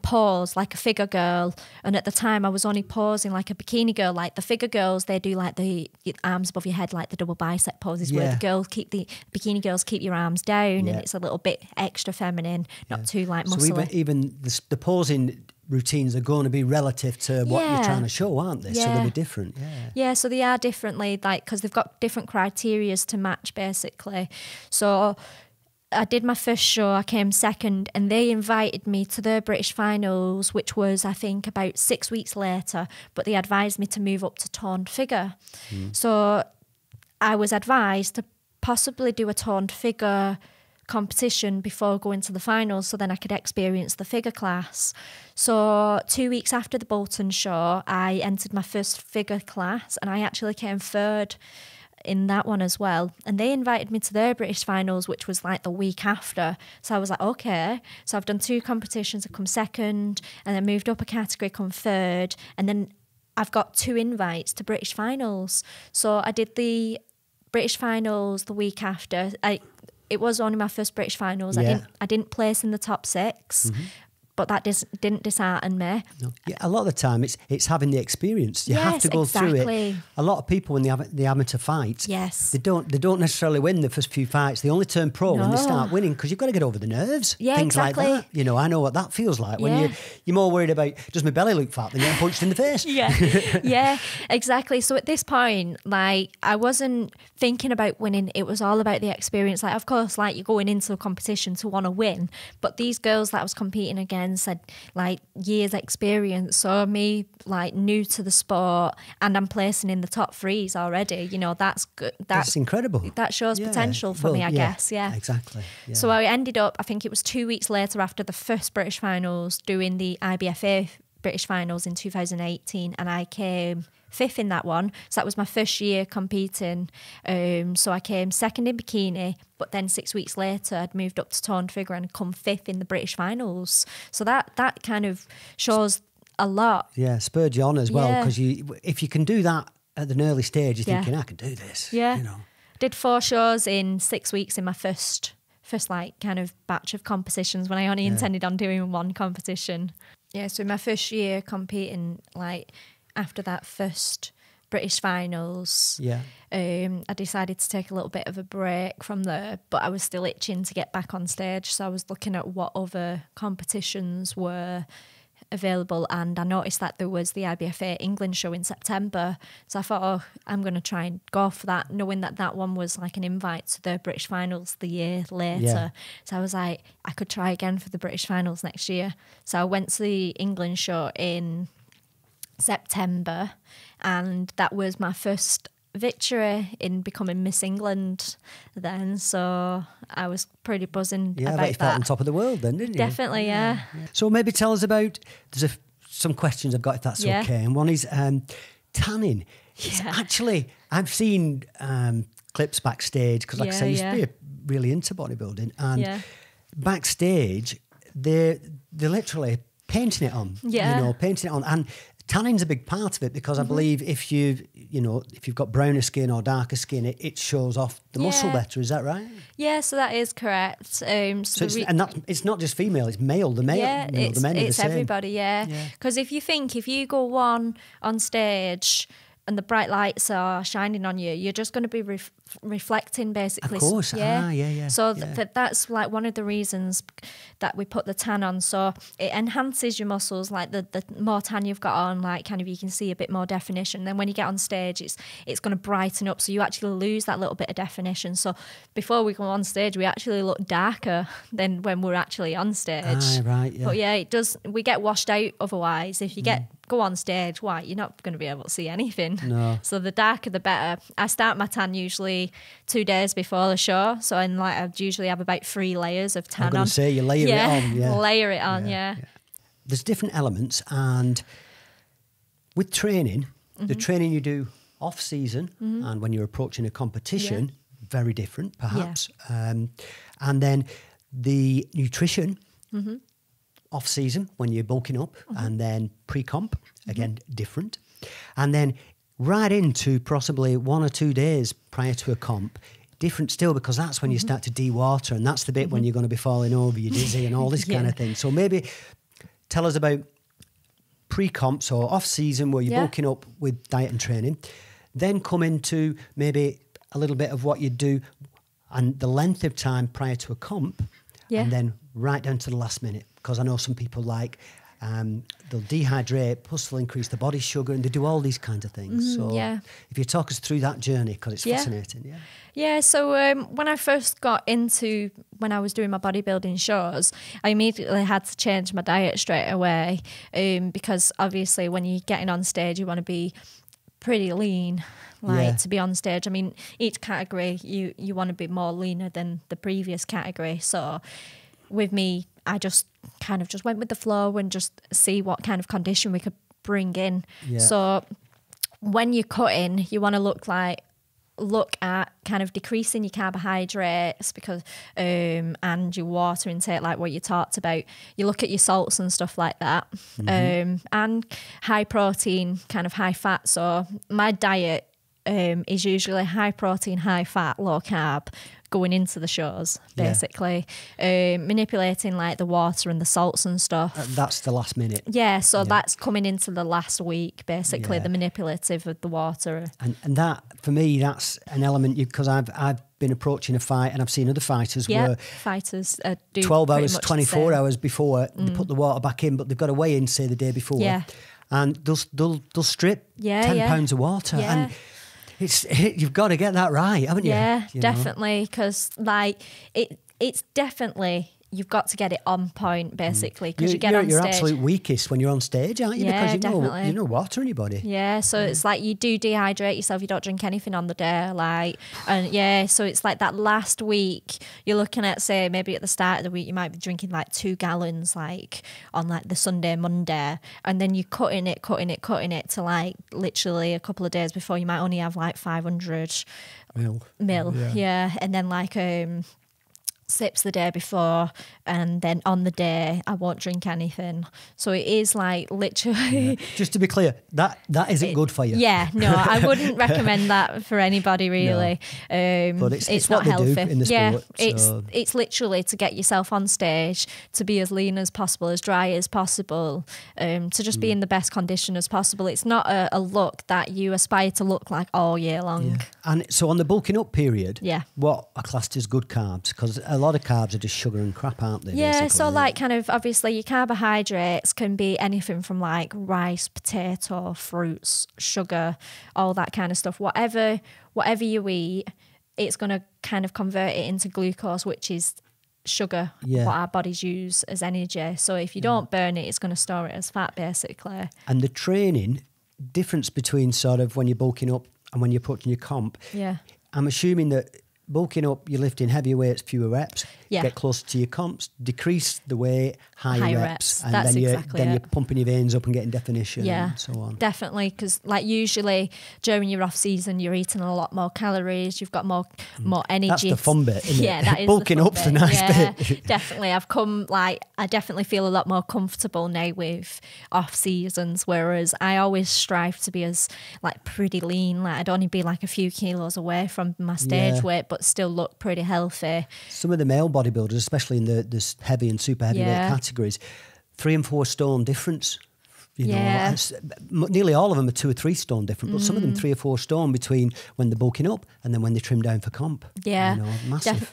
Speaker 2: pose like a figure girl, and at the time I was only posing like a bikini girl. Like the figure girls, they do like the arms above your head, like the double bicep poses, where the bikini girls keep your arms down, and it's a little bit extra feminine, not too like muscly.
Speaker 1: So even the posing routines are going to be relative to what you're trying to show, aren't they? So they'll be different.
Speaker 2: Yeah, so they are differently, like, because they've got different criterias to match, basically. So I did my first show, I came second, and they invited me to the British finals, which was, I think, about 6 weeks later, but they advised me to move up to toned figure. So I was advised to possibly do a toned figure competition before going to the finals, so then I could experience the figure class. So 2 weeks after the Bolton show, I entered my first figure class, and I actually came third in that one as well. And they invited me to their British finals, which was like the week after. So I was like, okay. So I've done 2 competitions, I've come second, and then moved up a category, come third, and then I've got 2 invites to British finals. So I did the British finals the week after. It was only my first British finals. I didn't place in the top 6, but that didn't dishearten me.
Speaker 1: No. Yeah, a lot of the time it's having the experience. You have to go through it. A lot of people when the amateur fights, they don't necessarily win the first few fights. They only turn pro when they start winning, because you've got to get over the nerves.
Speaker 2: Yeah,
Speaker 1: things like that. You know, I know what that feels like when you're more worried about does my belly look fat than getting punched in the face.
Speaker 2: Yeah, exactly. So at this point, like, I wasn't thinking about winning. It was all about the experience. Like, of course, like, you're going into a competition to want to win, but these girls that I was competing against said like years experience, so me like new to the sport, and I'm placing in the top 3s already. You know, that's good. That's
Speaker 1: incredible.
Speaker 2: That shows potential for me, I guess. Yeah,
Speaker 1: exactly. Yeah.
Speaker 2: So I ended up, I think it was 2 weeks later after the first British finals, doing the IBFA British finals in 2018, and I came 5th in that one. So that was my first year competing. So I came second in bikini, but then 6 weeks later I'd moved up to toned figure and come 5th in the British finals. So that kind of shows a lot.
Speaker 1: Yeah, spurred you on as well, because if you can do that at an early stage, you're thinking, I can do this.
Speaker 2: Yeah.
Speaker 1: You know.
Speaker 2: Did 4 shows in 6 weeks in my first like kind of batch of competitions, when I only intended on doing 1 competition. Yeah, so in my first year competing, like, after that first British finals, I decided to take a little bit of a break from there, but I was still itching to get back on stage. So I was looking at what other competitions were available, and I noticed that there was the IBFA England show in September. So I thought, oh, I'm going to try and go for that, knowing that that one was like an invite to the British finals the year later. So I was like, I could try again for the British finals next year. So I went to the England show in September, and that was my first victory in becoming Miss England then, so I was pretty buzzing about that. You felt
Speaker 1: on top of the world then, didn't you?
Speaker 2: Definitely, yeah.
Speaker 1: So maybe tell us about, there's some questions I've got, if that's okay, and one is tanning. It's actually, I've seen clips backstage, because like I say, I used to be really into bodybuilding, and backstage, they're literally painting it on, painting it on, and tanning's a big part of it, because I believe if you've got browner skin or darker skin, it shows off the muscle better. Is that right? Yeah,
Speaker 2: so that is correct. So
Speaker 1: it's not just female; it's male. The male, the men are the same.
Speaker 2: Everybody. Yeah, because if you go on stage and the bright lights are shining on you, you're just going to be reflecting basically.
Speaker 1: Of course, yeah.
Speaker 2: So that's like one of the reasons that we put the tan on. So it enhances your muscles, like the more tan you've got on, like kind of you can see a bit more definition. Then when you get on stage, it's going to brighten up, so you actually lose that little bit of definition. So before we go on stage, we actually look darker than when we're actually on stage.
Speaker 1: Right, yeah.
Speaker 2: But yeah, it does. We get washed out otherwise. If you go on stage, you're not going to be able to see anything.
Speaker 1: No.
Speaker 2: So the darker the better. I start my tan usually 2 days before the show, so I usually have about 3 layers of tan on.
Speaker 1: I'm going to say you layer it on. Yeah,
Speaker 2: layer it on. Yeah.
Speaker 1: There's different elements, and with training, the training you do off season and when you're approaching a competition, very different, perhaps. And then the nutrition. Off season when you're bulking up, and then pre-comp, again, different. And then right into possibly 1 or 2 days prior to a comp, different still, because that's when you start to de-water, and that's the bit when you're going to be falling over, you're dizzy and all this kind of thing. So maybe tell us about pre-comp, so off season where you're bulking up with diet and training, then come into maybe a little bit of what you do and the length of time prior to a comp, and then right down to the last minute. Because I know some people they'll dehydrate, plus they'll increase the body sugar, and they do all these kinds of things. So if you talk us through that journey, because it's fascinating.
Speaker 2: Yeah, so when I first got into, when I was doing my bodybuilding shows, I immediately had to change my diet straight away, because obviously when you're getting on stage, you want to be pretty lean, to be on stage. I mean, each category, you want to be more leaner than the previous category. So with me, I just kind of just went with the flow and just see what kind of condition we could bring in. Yeah. So when you're cutting, you want to look at kind of decreasing your carbohydrates because and your water intake, like what you talked about. You look at your salts and stuff like that, and high protein, kind of high fat. So my diet is usually high protein, high fat, low carb, going into the shows, basically. Manipulating like the water and the salts and stuff.
Speaker 1: That's the last minute.
Speaker 2: Yeah, so that's coming into the last week, basically, the manipulative of the water.
Speaker 1: And that, for me, that's an element, because I've been approaching a fight and I've seen other fighters where
Speaker 2: fighters do
Speaker 1: 12 hours, 24 hours before they put the water back in, but they've got to weigh in, say, the day before. Yeah. And they'll strip 10 pounds of water. Yeah. And you've got to get that right, haven't you?
Speaker 2: Yeah, definitely, because it's definitely, you've got to get it on point, basically, because you get on stage. You're absolute
Speaker 1: weakest when you're on stage, aren't you?
Speaker 2: Yeah,
Speaker 1: because you know water in your body.
Speaker 2: Yeah, so it's like you do dehydrate yourself, you don't drink anything on the day, so it's like that last week, you're looking at, say, maybe at the start of the week, you might be drinking like 2 gallons, like on like the Sunday, Monday, and then you're cutting it to like literally a couple of days before, you might only have like 500 mil, and then like sips the day before, and then on the day I won't drink anything. So it is like literally
Speaker 1: just to be clear, that isn't good for you.
Speaker 2: No, I wouldn't recommend that for anybody, really.
Speaker 1: But it's not what healthy. They do in the sport.
Speaker 2: It's literally to get yourself on stage, to be as lean as possible, as dry as possible, to just be in the best condition as possible. It's not a look that you aspire to look like all year long.
Speaker 1: And so on the bulking up period, what are classed as good carbs? Because a lot of carbs are just sugar and crap, aren't they?
Speaker 2: Yeah, so like kind of obviously your carbohydrates can be anything from like rice, potato, fruits, sugar, all that kind of stuff. Whatever you eat, it's going to kind of convert it into glucose, which is sugar, what our bodies use as energy. So if you don't burn it, it's going to store it as fat, basically.
Speaker 1: And the training difference between sort of when you're bulking up and when you're approaching your comp, I'm assuming that bulking up, you're lifting heavier weights, fewer reps, get closer to your comps, decrease the weight, higher reps. And
Speaker 2: that's
Speaker 1: then you're pumping your veins up and getting definition and so on.
Speaker 2: Definitely, because like usually during your off season, you're eating a lot more calories, you've got more energy.
Speaker 1: That's the fun bit, isn't it?
Speaker 2: That is
Speaker 1: bulking
Speaker 2: the fun
Speaker 1: up's the nice
Speaker 2: bit. Definitely. I definitely feel a lot more comfortable now with off seasons, whereas I always strive to be as like pretty lean. Like I'd only be like a few kilos away from my stage weight, but still look pretty healthy.
Speaker 1: Some of the male bodybuilders, especially in the heavy and super heavyweight categories, 3 and 4 stone difference You
Speaker 2: Yeah.
Speaker 1: know, nearly all of them are 2 or 3 stone different, but some of them 3 or 4 stone between when they're bulking up and then when they trim down for comp.
Speaker 2: Yeah.
Speaker 1: You know, massive.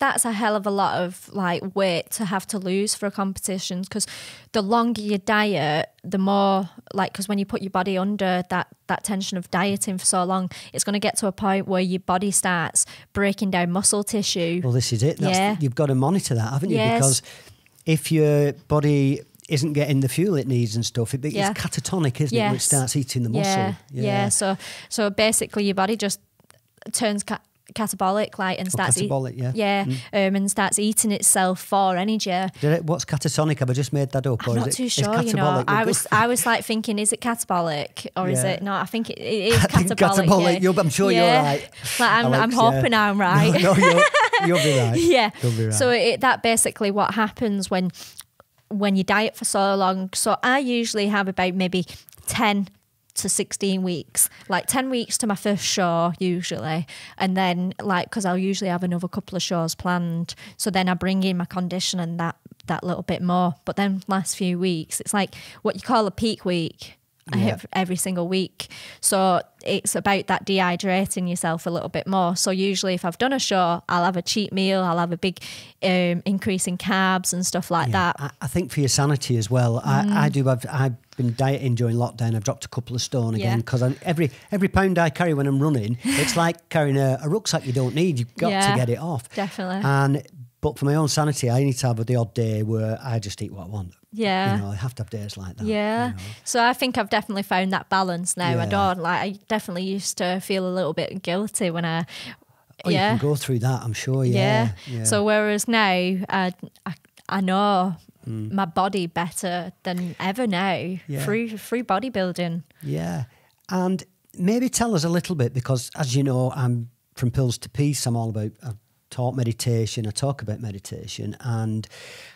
Speaker 2: That's a hell of a lot of like weight to have to lose for a competition, because the longer you diet, the more like, because when you put your body under that tension of dieting for so long, it's going to get to a point where your body starts breaking down muscle tissue.
Speaker 1: Well, this is it. You've got to monitor that, haven't you?
Speaker 2: Yes.
Speaker 1: Because if your body isn't getting the fuel it needs and stuff, it's catatonic, isn't it? Which starts eating the muscle.
Speaker 2: Yeah. So basically your body just turns catabolic, like, and starts and starts eating itself for energy.
Speaker 1: What's catatonic? Have I just made that up?
Speaker 2: I'm not too sure. You know, I was like thinking, is it catabolic or is it not? I think it is catabolic.
Speaker 1: Yeah. I'm sure you're right.
Speaker 2: Like, I'm hoping I'm right.
Speaker 1: No, you'll be right.
Speaker 2: Yeah.
Speaker 1: You'll be right.
Speaker 2: So that basically what happens when you diet for so long. So I usually have about maybe 10 to 16 weeks, like 10 weeks to my first show usually, and then like, because I'll usually have another couple of shows planned, so then I bring in my condition and that little bit more. But then last few weeks, it's like what you call a peak week. I hit every single week. So it's about that dehydrating yourself a little bit more. So usually if I've done a show, I'll have a cheat meal, I'll have a big increase in carbs and stuff like that.
Speaker 1: I think for your sanity as well, I've been dieting during lockdown. I've dropped a couple of stone again because every pound I carry when I'm running, it's like carrying a rucksack you don't need. You've got to get it off.
Speaker 2: Definitely.
Speaker 1: But for my own sanity, I need to have the odd day where I just eat what I want.
Speaker 2: Yeah.
Speaker 1: You know, I have to have days like that.
Speaker 2: Yeah.
Speaker 1: You know.
Speaker 2: So I think I've definitely found that balance now.
Speaker 1: Yeah.
Speaker 2: I definitely used to feel a little bit guilty when I...
Speaker 1: You can go through that, I'm sure. Yeah.
Speaker 2: So whereas now, I know my body better than ever now through bodybuilding.
Speaker 1: Yeah. And maybe tell us a little bit, because as you know, I'm from Pills to Peace. I'm all about... I've taught meditation, I talk about meditation, and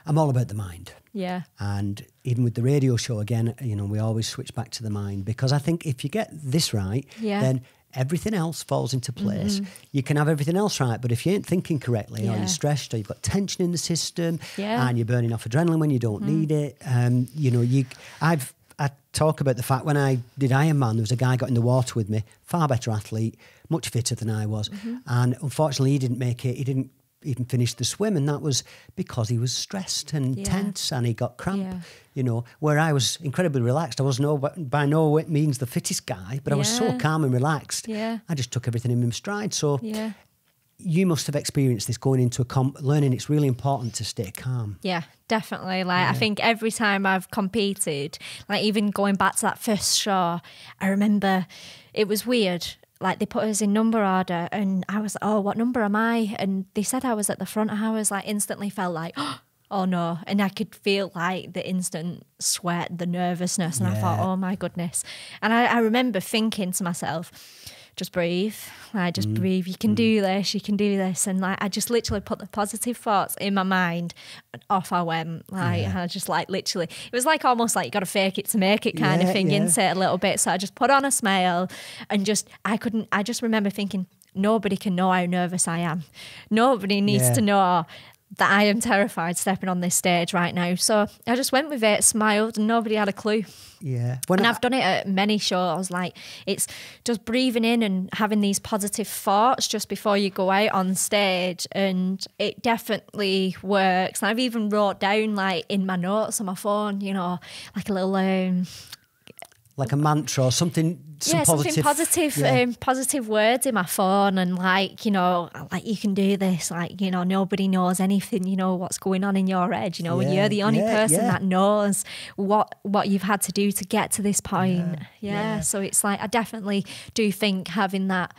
Speaker 1: I'm all about the mind.
Speaker 2: Yeah.
Speaker 1: And even with the radio show, again, you know, we always switch back to the mind, because I think if you get this right, then everything else falls into place. You can have everything else right, but if you ain't thinking correctly, or you're stressed, or you've got tension in the system, and you're burning off adrenaline when you don't need it, you know, I talk about the fact when I did Ironman, there was a guy got in the water with me, far better athlete, much fitter than I was. And unfortunately, he didn't make it. He didn't even finish the swim. And that was because he was stressed and tense and he got cramp, you know, where I was incredibly relaxed. I was by no means the fittest guy, but I was so calm and relaxed. I just took everything in stride. So you must have experienced this going into learning it's really important to stay calm. Yeah,
Speaker 2: definitely. Like I think every time I've competed, like even going back to that first show, I remember it was weird. Like they put us in number order and I was like, oh, what number am I? And they said I was at the front and I was like instantly felt like, oh no. And I could feel like the instant sweat, the nervousness. And I thought, oh my goodness. And I remember thinking to myself, just breathe. Like, just breathe. You can do this. You can do this. And like, I just literally put the positive thoughts in my mind and off I went. Like, I just like literally, it was like almost like you got to fake it to make it kind of thing, into it a little bit. So I just put on a smile and I just remember thinking, nobody can know how nervous I am. Nobody needs to know that I am terrified stepping on this stage right now. So I just went with it, smiled, and nobody had a clue.
Speaker 1: Yeah.
Speaker 2: I've done it at many shows. Like, it's just breathing in and having these positive thoughts just before you go out on stage, and it definitely works. And I've even wrote down, like, in my notes on my phone, you know, like a little...
Speaker 1: like a mantra or something,
Speaker 2: something positive words in my phone, and like, you know, like you can do this, like, you know, nobody knows anything, you know, what's going on in your head, you know, when you're the only person that knows what you've had to do to get to this point. So it's like, I definitely do think having that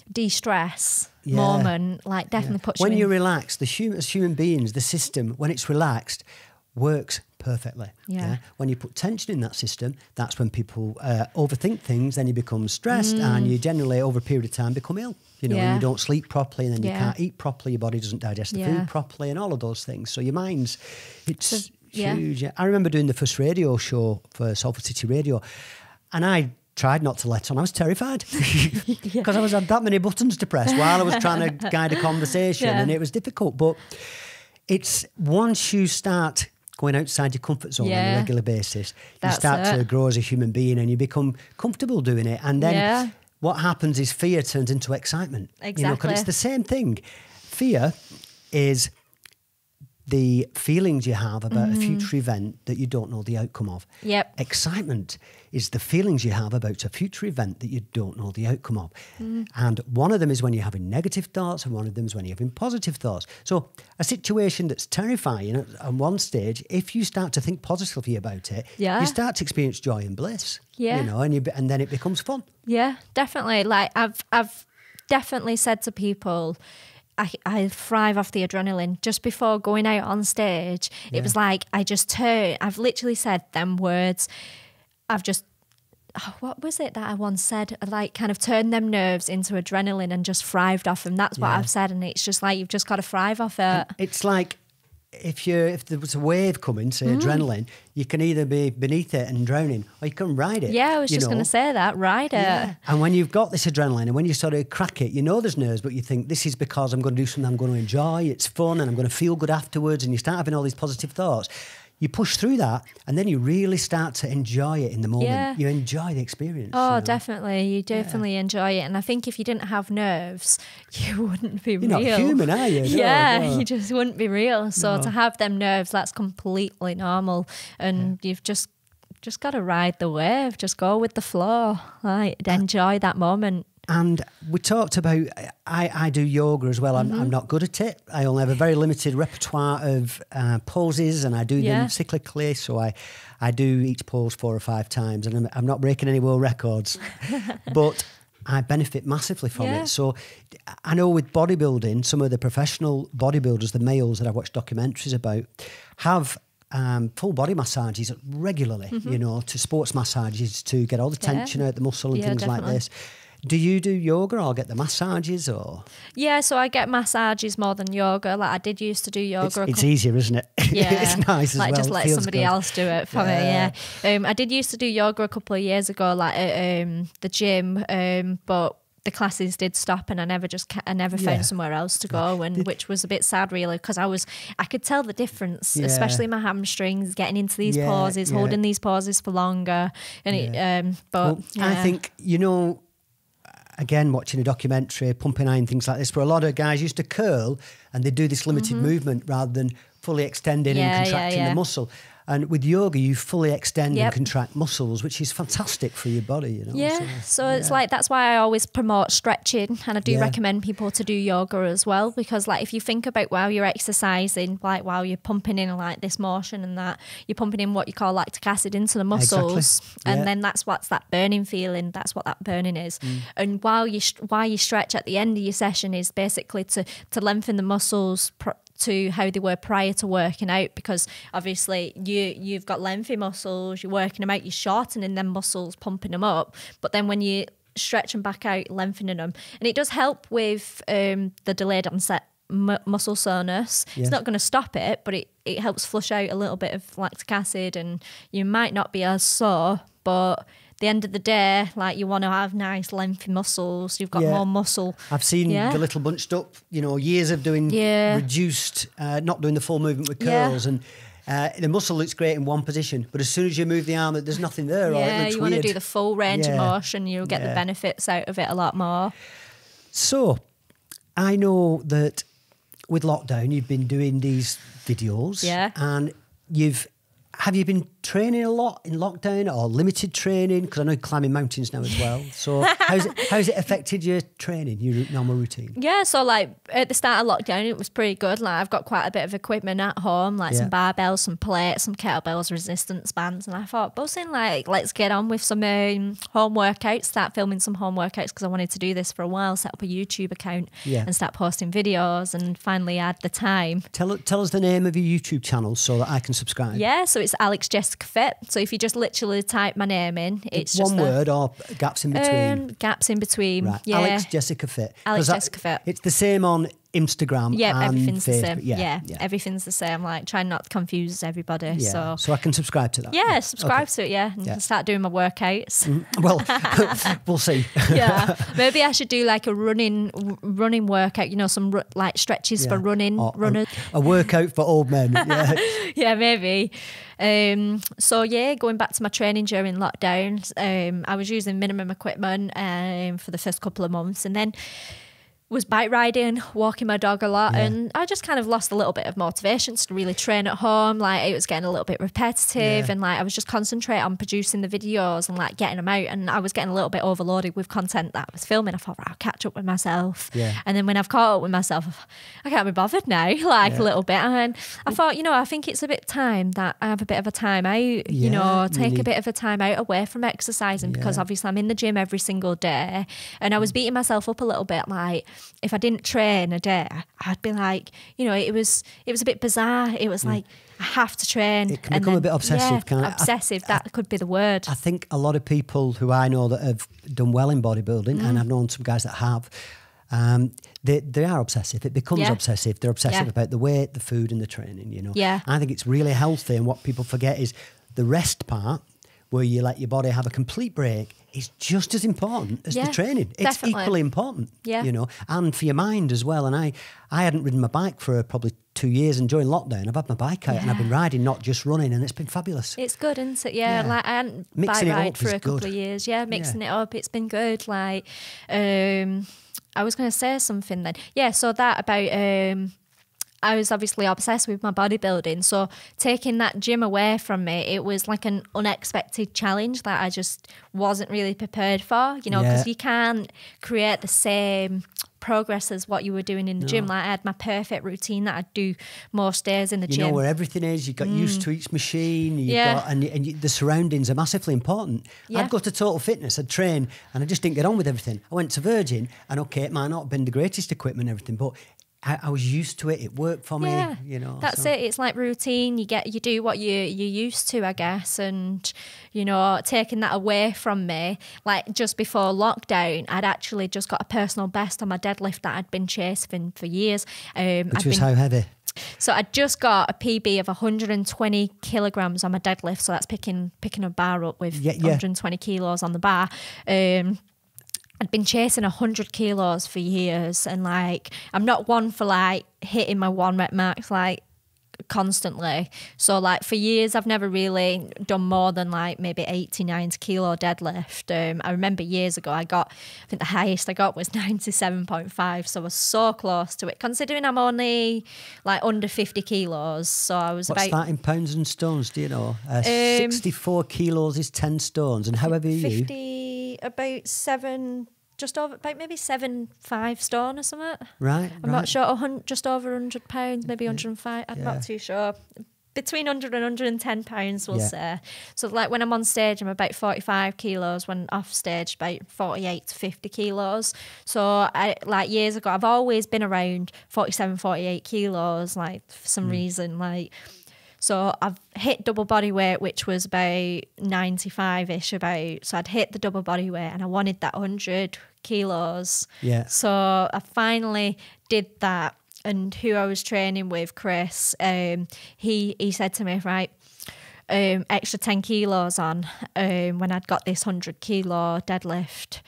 Speaker 2: de-stress moment, like, definitely puts you in.
Speaker 1: When you're relaxed, as human beings, the system, when it's relaxed, works perfectly. When you put tension in that system, that's when people overthink things, then you become stressed and you generally over a period of time become ill. You know, when you don't sleep properly and then you can't eat properly, your body doesn't digest the food properly and all of those things. So your mind's, it's huge. I remember doing the first radio show for Salford City Radio, and I tried not to let on. I was terrified because I had that many buttons to press while I was trying to guide a conversation and it was difficult. But it's once you start going outside your comfort zone on a regular basis. You start to grow as a human being and you become comfortable doing it. And then what happens is fear turns into excitement.
Speaker 2: Exactly.
Speaker 1: You know, 'cause it's the same thing. Fear is the feelings you have about a future event that you don't know the outcome of.
Speaker 2: Yep.
Speaker 1: Excitement is the feelings you have about a future event that you don't know the outcome of. And one of them is when you're having negative thoughts and one of them is when you're having positive thoughts. So a situation that's terrifying at one stage, if you start to think positively about it, you start to experience joy and bliss.
Speaker 2: Yeah.
Speaker 1: You know, and then it becomes fun.
Speaker 2: Yeah, definitely. Like I've definitely said to people, I thrive off the adrenaline. Just before going out on stage, it was like I've literally said them words. What was it that I once said? I like kind of turned them nerves into adrenaline and just thrived off them. That's what I've said. And it's just like, you've just got to thrive off it. And
Speaker 1: it's like, if there was a wave coming, say adrenaline, you can either be beneath it and drowning, or you can ride it.
Speaker 2: Yeah, I was just going to say that, ride it.
Speaker 1: Yeah. And when you've got this adrenaline and when you sort of crack it, you know there's nerves, but you think this is because I'm going to do something I'm going to enjoy, it's fun, and I'm going to feel good afterwards, and you start having all these positive thoughts. You push through that and then you really start to enjoy it in the moment.
Speaker 2: Yeah.
Speaker 1: You enjoy the experience.
Speaker 2: Oh,
Speaker 1: you know?
Speaker 2: definitely. You definitely enjoy it. And I think if you didn't have nerves, you wouldn't be real.
Speaker 1: You're not human, are you? No.
Speaker 2: You just wouldn't be real. So to have them nerves, that's completely normal. And you've just got to ride the wave. Just go with the flow. Like, enjoy that moment.
Speaker 1: And we talked about, I do yoga as well. I'm not good at it. I only have a very limited repertoire of poses, and I do them cyclically. So I do each pose 4 or 5 times, and I'm not breaking any world records. But I benefit massively from it. So I know with bodybuilding, some of the professional bodybuilders, the males that I've watched documentaries about, have full body massages regularly, you know, to sports massages to get all the tension out the muscle and things like this. Do you do yoga or get the massages or? Yeah,
Speaker 2: so I get massages more than yoga. Like I did used to do yoga.
Speaker 1: It's easier, isn't it?
Speaker 2: Yeah,
Speaker 1: it's nice as well.
Speaker 2: Just let somebody else do it for me. Yeah, I did used to do yoga a couple of years ago, like at the gym, but the classes did stop, and I never found somewhere else to go, and which was a bit sad, really, because I could tell the difference, especially my hamstrings, getting into these poses, holding these poses for longer, and
Speaker 1: I think, you know, again, watching a documentary, pumping iron, things like this, where a lot of guys used to curl and they do this limited movement rather than fully extending and contracting the muscle. And with yoga, you fully extend and contract muscles, which is fantastic for your body, you know.
Speaker 2: Yeah, so it's like, that's why I always promote stretching, and I do recommend people to do yoga as well, because like if you think about while you're exercising, like while you're pumping in like this motion and that, you're pumping in what you call lactic acid into the muscles, and then that's what's that burning feeling. That's what that burning is. And while you stretch at the end of your session is basically to lengthen the muscles to how they were prior to working out, because obviously you've got lengthy muscles, you're working them out, you're shortening them muscles, pumping them up, but then when you stretch them back out, lengthening them, and it does help with the delayed onset muscle soreness. It's not going to stop it, but it helps flush out a little bit of lactic acid, and you might not be as sore, but at the end of the day, like, you want to have nice lengthy muscles. You've got more muscle.
Speaker 1: I've seen the little bunched up, you know, years of doing reduced, not doing the full movement with curls, and the muscle looks great in one position, but as soon as you move the arm, there's nothing there, or it looks weird.
Speaker 2: You want to do the full range of motion. You'll get the benefits out of it a lot more. So,
Speaker 1: I know that with lockdown, you've been doing these videos, and have you been training a lot in lockdown, or limited training? Because I know you're climbing mountains now as well. So how's it affected your training, your normal routine?
Speaker 2: Yeah, so like at the start of lockdown, it was pretty good. Like I've got quite a bit of equipment at home, like some barbells, some plates, some kettlebells, resistance bands. And I thought, buzzing, like, let's get on with some home workouts, start filming some home workouts, because I wanted to do this for a while, set up a YouTube account and start posting videos, and finally had the time.
Speaker 1: Tell us the name of your YouTube channel so that I can subscribe.
Speaker 2: Yeah, so it's Alex Jessica Fit. So if you just literally type my name in, it's
Speaker 1: one
Speaker 2: just
Speaker 1: word or gaps in between?
Speaker 2: Gaps in between.
Speaker 1: Right.
Speaker 2: Yeah.
Speaker 1: Alex Jessica Fit.
Speaker 2: Alex Jessica Fit.
Speaker 1: It's the same on Instagram
Speaker 2: Yeah,
Speaker 1: and
Speaker 2: everything's
Speaker 1: Facebook.
Speaker 2: the same.
Speaker 1: Yeah,
Speaker 2: Everything's the same. Like, trying not to confuse everybody.
Speaker 1: Yeah.
Speaker 2: So
Speaker 1: I can subscribe to that.
Speaker 2: yeah, subscribe to it. Yeah, and start doing my workouts.
Speaker 1: Well, we'll see.
Speaker 2: Yeah, maybe I should do like a running workout. You know, some like stretches for running runners.
Speaker 1: A workout for old men. Yeah.
Speaker 2: Yeah, maybe. So yeah, going back to my training during lockdown, I was using minimum equipment for the first couple of months, and then was bike riding, walking my dog a lot, and I just kind of lost a little bit of motivation to really train at home. Like, it was getting a little bit repetitive, and like I was just concentrating on producing the videos and like getting them out, and I was getting a little bit overloaded with content that I was filming. I thought, right, I'll catch up with myself. And then when I've caught up with myself, I can't be bothered now, like a little bit. And I thought, you know, I think it's a bit time that I have a bit of a time out, you know, take a bit of a time out away from exercising, because obviously I'm in the gym every single day, and I was beating myself up a little bit. Like, if I didn't train a day, I'd be like, you know, it was a bit bizarre. It was like, I have to train.
Speaker 1: It can become a bit obsessive, can't it?
Speaker 2: Obsessive, that could be the word.
Speaker 1: I think a lot of people who I know that have done well in bodybuilding, and I've known some guys that have, they are obsessive. It becomes obsessive. They're obsessive about the weight, the food, and the training, you know. I think it's really healthy, and what people forget is the rest part, where you let your body have a complete break, is just as important as the training. It's equally important, you know, and for your mind as well. And I hadn't ridden my bike for probably 2 years, and during lockdown I've had my bike out and I've been riding, not just running, and it's been fabulous.
Speaker 2: It's good, isn't it? Like, I hadn't bike ride for a couple of years. Mixing it up, it's been good. Like, I was going to say something then. So that about... I was obviously obsessed with my bodybuilding, so taking that gym away from me, it was like an unexpected challenge that I just wasn't really prepared for, you know, because you can't create the same progress as what you were doing in the gym. Like, I had my perfect routine that I'd do most days in the gym.
Speaker 1: You know where everything is, you got used to each machine, the surroundings are massively important. I'd go to Total Fitness, I'd train, and I just didn't get on with everything. I went to Virgin, and okay, it might not have been the greatest equipment and everything, but I was used to it. It worked for me, you know.
Speaker 2: That's it. It's like routine. You do what you're used to, I guess. And, you know, taking that away from me, like just before lockdown, I'd actually just got a personal best on my deadlift that I'd been chasing for years.
Speaker 1: Which was how heavy?
Speaker 2: So I just got a PB of 120 kilograms on my deadlift. So that's picking a bar up with 120 kilos on the bar. I'd been chasing 100 kilos for years, and like, I'm not one for like hitting my 1 rep max like constantly. So like, for years I've never really done more than like maybe 80, 90 kilo deadlift. I remember years ago I think the highest I got was 97.5, so I was so close to it, considering I'm only like under 50 kilos. So I was
Speaker 1: What's that in pounds and stones, do you know? 64 kilos is 10 stones, and however you
Speaker 2: 50, about 7, just over, about maybe 7.5 stone or something.
Speaker 1: Right.
Speaker 2: I'm not sure, just over 100 pounds, maybe 105. I'm not too sure. Between 100 and 110 pounds, we'll say. So like, when I'm on stage, I'm about 45 kilos. When off stage, about 48 to 50 kilos. So like years ago, I've always been around 47, 48 kilos, like for some reason, like. So I've hit double body weight, which was about 95-ish about. So I'd hit the double body weight, and I wanted that 100 kilos. Yeah. So I finally did that. And who I was training with, Chris, he said to me, right, extra 10 kilos on when I'd got this 100 kilo deadlift.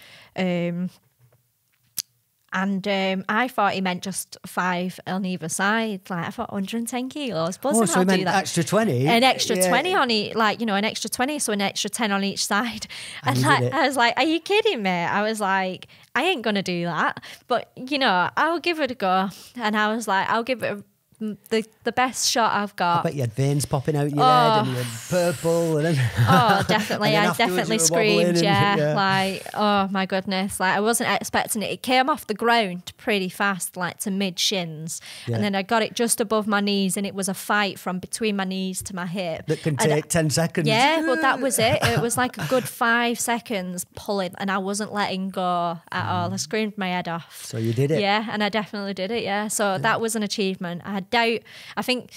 Speaker 2: And I thought he meant just 5 on either side. Like, I thought 110 kilos.
Speaker 1: So he meant extra 20?
Speaker 2: An extra 20 on each, like, you know, an extra 20, so an extra 10 on each side. And like, I was like, are you kidding me? I was like, I ain't going to do that. But, you know, I'll give it a go. And I was like, I'll give it the best shot I've got.
Speaker 1: I bet you had veins popping out your head, and you had purple. And then
Speaker 2: definitely. I definitely screamed, like, oh my goodness. Like, I wasn't expecting it. It came off the ground pretty fast, like to mid-shins. And then I got it just above my knees, and it was a fight from between my knees to my hip.
Speaker 1: That can take 10 seconds.
Speaker 2: Yeah, but that was it. It was like a good 5 seconds pulling, and I wasn't letting go at all. I screamed my head off.
Speaker 1: So you did it?
Speaker 2: Yeah, and I definitely did it, So that was an achievement. I had doubt. I think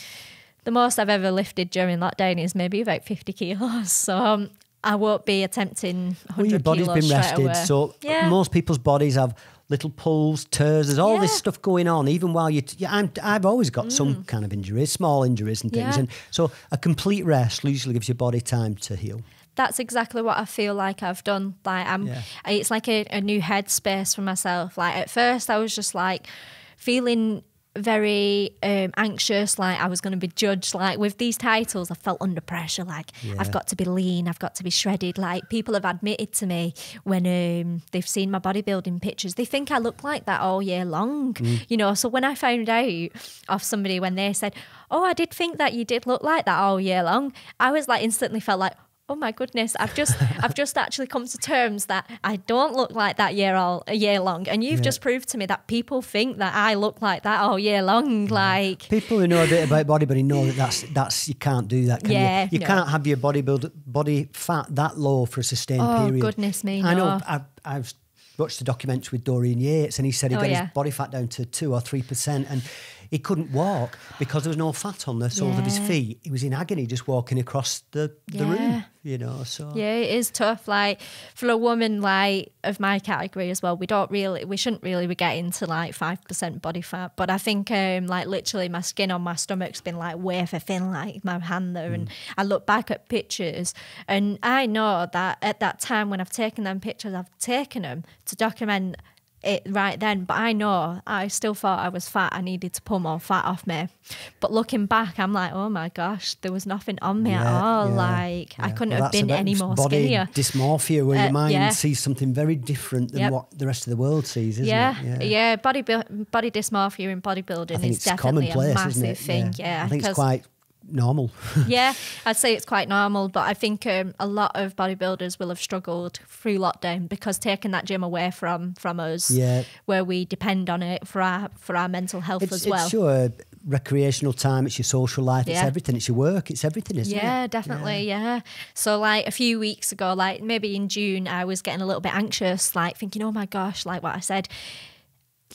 Speaker 2: the most I've ever lifted during lockdown is maybe about 50 kilos. So I won't be attempting 100
Speaker 1: Well, your body's
Speaker 2: kilos
Speaker 1: been rested,
Speaker 2: away.
Speaker 1: so most people's bodies have little pulls, tears. There's all this stuff going on, even while I've always got some kind of injuries, small injuries and things. And so a complete rest usually gives your body time to heal.
Speaker 2: That's exactly what I feel like I've done. Like it's like a new headspace for myself. Like at first I was just like feeling very anxious, like I was going to be judged. Like with these titles, I felt under pressure, like I've got to be lean, I've got to be shredded. Like people have admitted to me when they've seen my bodybuilding pictures, they think I look like that all year long, you know. So when I found out of somebody when they said, oh, I did think that you did look like that all year long, I was like instantly felt like, oh my goodness, I've just actually come to terms that I don't look like that a year long. And you've just proved to me that people think that I look like that all year long. Like
Speaker 1: people who know a bit about bodybuilding know that that's you can't do that, can you? You can't have your body fat that low for a sustained period.
Speaker 2: Oh goodness me,
Speaker 1: I know. I've watched a documentary with Dorian Yates, and he said he got his body fat down to 2 or 3%, and he couldn't walk because there was no fat on the soles of his feet. He was in agony just walking across the room, you know. So
Speaker 2: yeah, it is tough. Like for a woman like of my category as well, we shouldn't really be getting to like 5% body fat. But I think like literally my skin on my stomach's been like wafer thin, like my hand there. And I look back at pictures, and I know that at that time when I've taken them pictures, I've taken them to document it right then, but I know I still thought I was fat. I needed to pull more fat off me. But looking back, I'm like, oh my gosh, there was nothing on me at all. Like I couldn't have been any more skinnier.
Speaker 1: Body dysmorphia, where your mind sees something very different than what the rest of the world sees, isn't it?
Speaker 2: Yeah. Body dysmorphia in bodybuilding is definitely a massive thing.
Speaker 1: I think it's quite normal.
Speaker 2: Yeah, I'd say it's quite normal, but I think a lot of bodybuilders will have struggled through lockdown because taking that gym away from us, where we depend on it for our mental health as well.
Speaker 1: It's your recreational time, it's your social life, it's everything, it's your work, it's everything, isn't it?
Speaker 2: Yeah, definitely, yeah. So like a few weeks ago, like maybe in June, I was getting a little bit anxious, like thinking, oh my gosh, like what I said,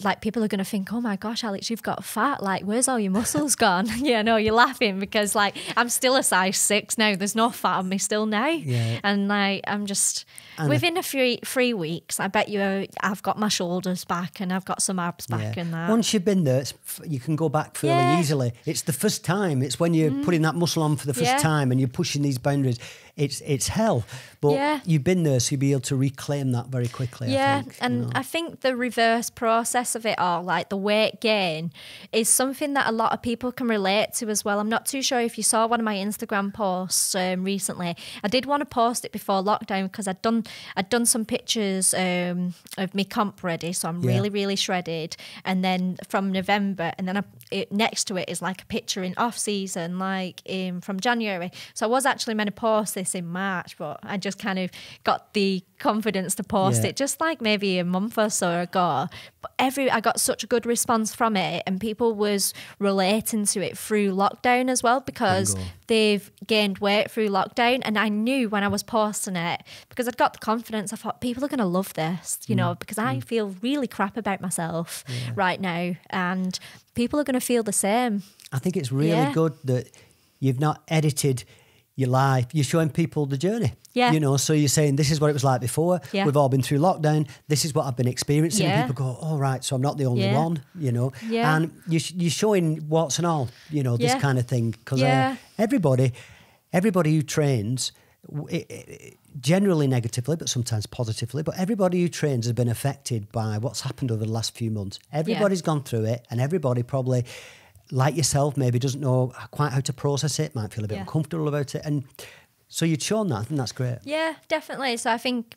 Speaker 2: like people are going to think, oh my gosh, Alex, you've got fat. Like, where's all your muscles gone? Yeah, no, you're laughing because like I'm still a size 6 now. There's no fat on me still now. Yeah. And like, I'm just, within a few 3 weeks, I bet you I've got my shoulders back and I've got some abs back and that.
Speaker 1: Once you've been there, you can go back fairly easily. It's the first time. It's when you're putting that muscle on for the first time and you're pushing these boundaries. It's hell. But you've been there, so you'll be able to reclaim that very quickly.
Speaker 2: Yeah,
Speaker 1: I think,
Speaker 2: and I think the reverse process of it all, like the weight gain, is something that a lot of people can relate to as well. I'm not too sure if you saw one of my Instagram posts recently. I did want to post it before lockdown because I'd done some pictures of me comp ready, so I'm really shredded. And then from November, and then next to it is like a picture in off season, like from January. So I was actually meant to post this in March, but I just kind of got the confidence to post it just like maybe a month or so ago. But I got such a good response from it, and people was relating to it through lockdown as well because they've gained weight through lockdown. And I knew when I was posting it, because I'd got the confidence, I thought people are going to love this, you know, because I feel really crap about myself right now, and people are going to feel the same. I
Speaker 1: think it's really good that you've not edited your life. You're showing people the journey. Yeah. You know, so you're saying this is what it was like before. Yeah. We've all been through lockdown. This is what I've been experiencing. And people go, oh, right, so I'm not the only one, you know. Yeah. And you're showing warts and all, you know, this kind of thing. Because everybody who trains, generally negatively, but sometimes positively, but everybody who trains has been affected by what's happened over the last few months. Everybody's gone through it, and everybody probably, like yourself, maybe doesn't know quite how to process it, might feel a bit uncomfortable about it. And so you'd shown that, and that's great. Yeah,
Speaker 2: definitely. So I think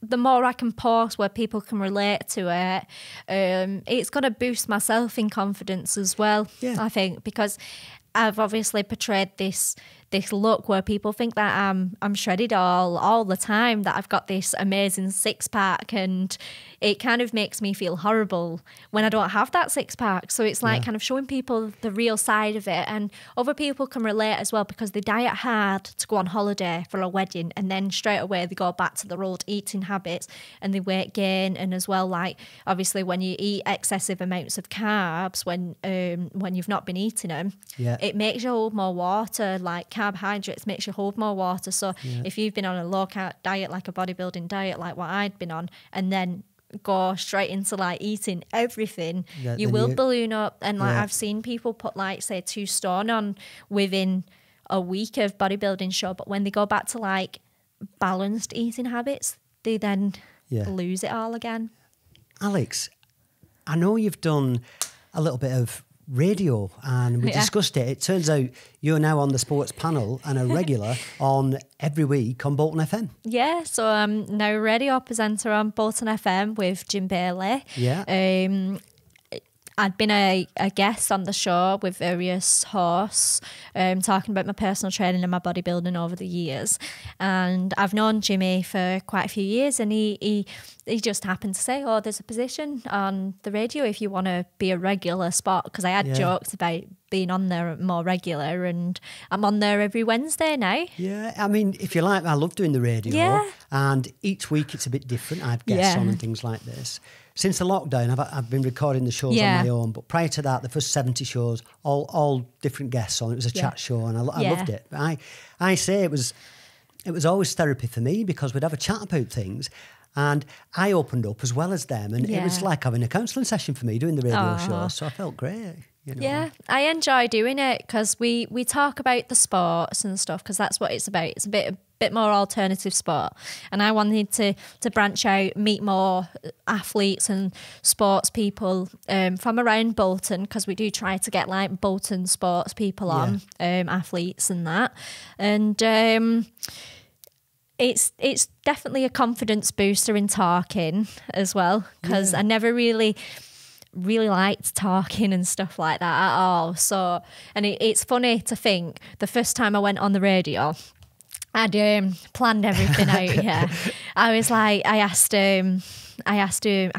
Speaker 2: the more I can post where people can relate to it, it's going to boost myself in confidence as well, I think, because I've obviously portrayed this look where people think that I'm shredded all the time, that I've got this amazing six-pack, and it kind of makes me feel horrible when I don't have that six-pack. So it's like kind of showing people the real side of it, and other people can relate as well because they diet hard to go on holiday for a wedding, and then straight away they go back to their old eating habits and they weight gain. And as well, like obviously when you eat excessive amounts of carbs when you've not been eating them, it makes you hold more water, like carbohydrates makes you hold more water. So if you've been on a low carb diet, like a bodybuilding diet, like what I'd been on, and then go straight into like eating everything, you will balloon up. And like I've seen people put like, say, 2 stone on within a week of bodybuilding show, but when they go back to like balanced eating habits, they then lose it all again.
Speaker 1: Alex, I know you've done a little bit of radio and we discussed it. It turns out you're now on the sports panel and a regular on every week on Bolton FM.
Speaker 2: Yeah, so I'm now a radio presenter on Bolton FM with Jim Bailey.
Speaker 1: Yeah.
Speaker 2: I'd been a guest on the show with various hosts, talking about my personal training and my bodybuilding over the years. And I've known Jimmy for quite a few years, and he just happened to say, oh, there's a position on the radio if you want to be a regular spot, because I had joked about being on there more regular, and I'm on there every Wednesday now. Yeah,
Speaker 1: I mean, if you like, I love doing the radio, and each week it's a bit different. I have guests on and things like this. Since the lockdown, I've been recording the shows on my own, but prior to that, the first 70 shows, all different guests on. It was a chat show, and I loved it. But I say it was always therapy for me, because we'd have a chat about things, and I opened up as well as them, and it was like having a counselling session for me doing the radio show. So I felt great. You know. Yeah,
Speaker 2: I enjoy doing it because we talk about the sports and stuff, because that's what it's about. It's a bit more alternative sport, and I wanted to branch out, meet more athletes and sports people from around Bolton, because we do try to get like Bolton sports people on, athletes and that, and it's definitely a confidence booster in talking as well, because I never really liked talking and stuff like that at all. So, and it's funny to think the first time I went on the radio, I'd planned everything out. I was like, I asked him, I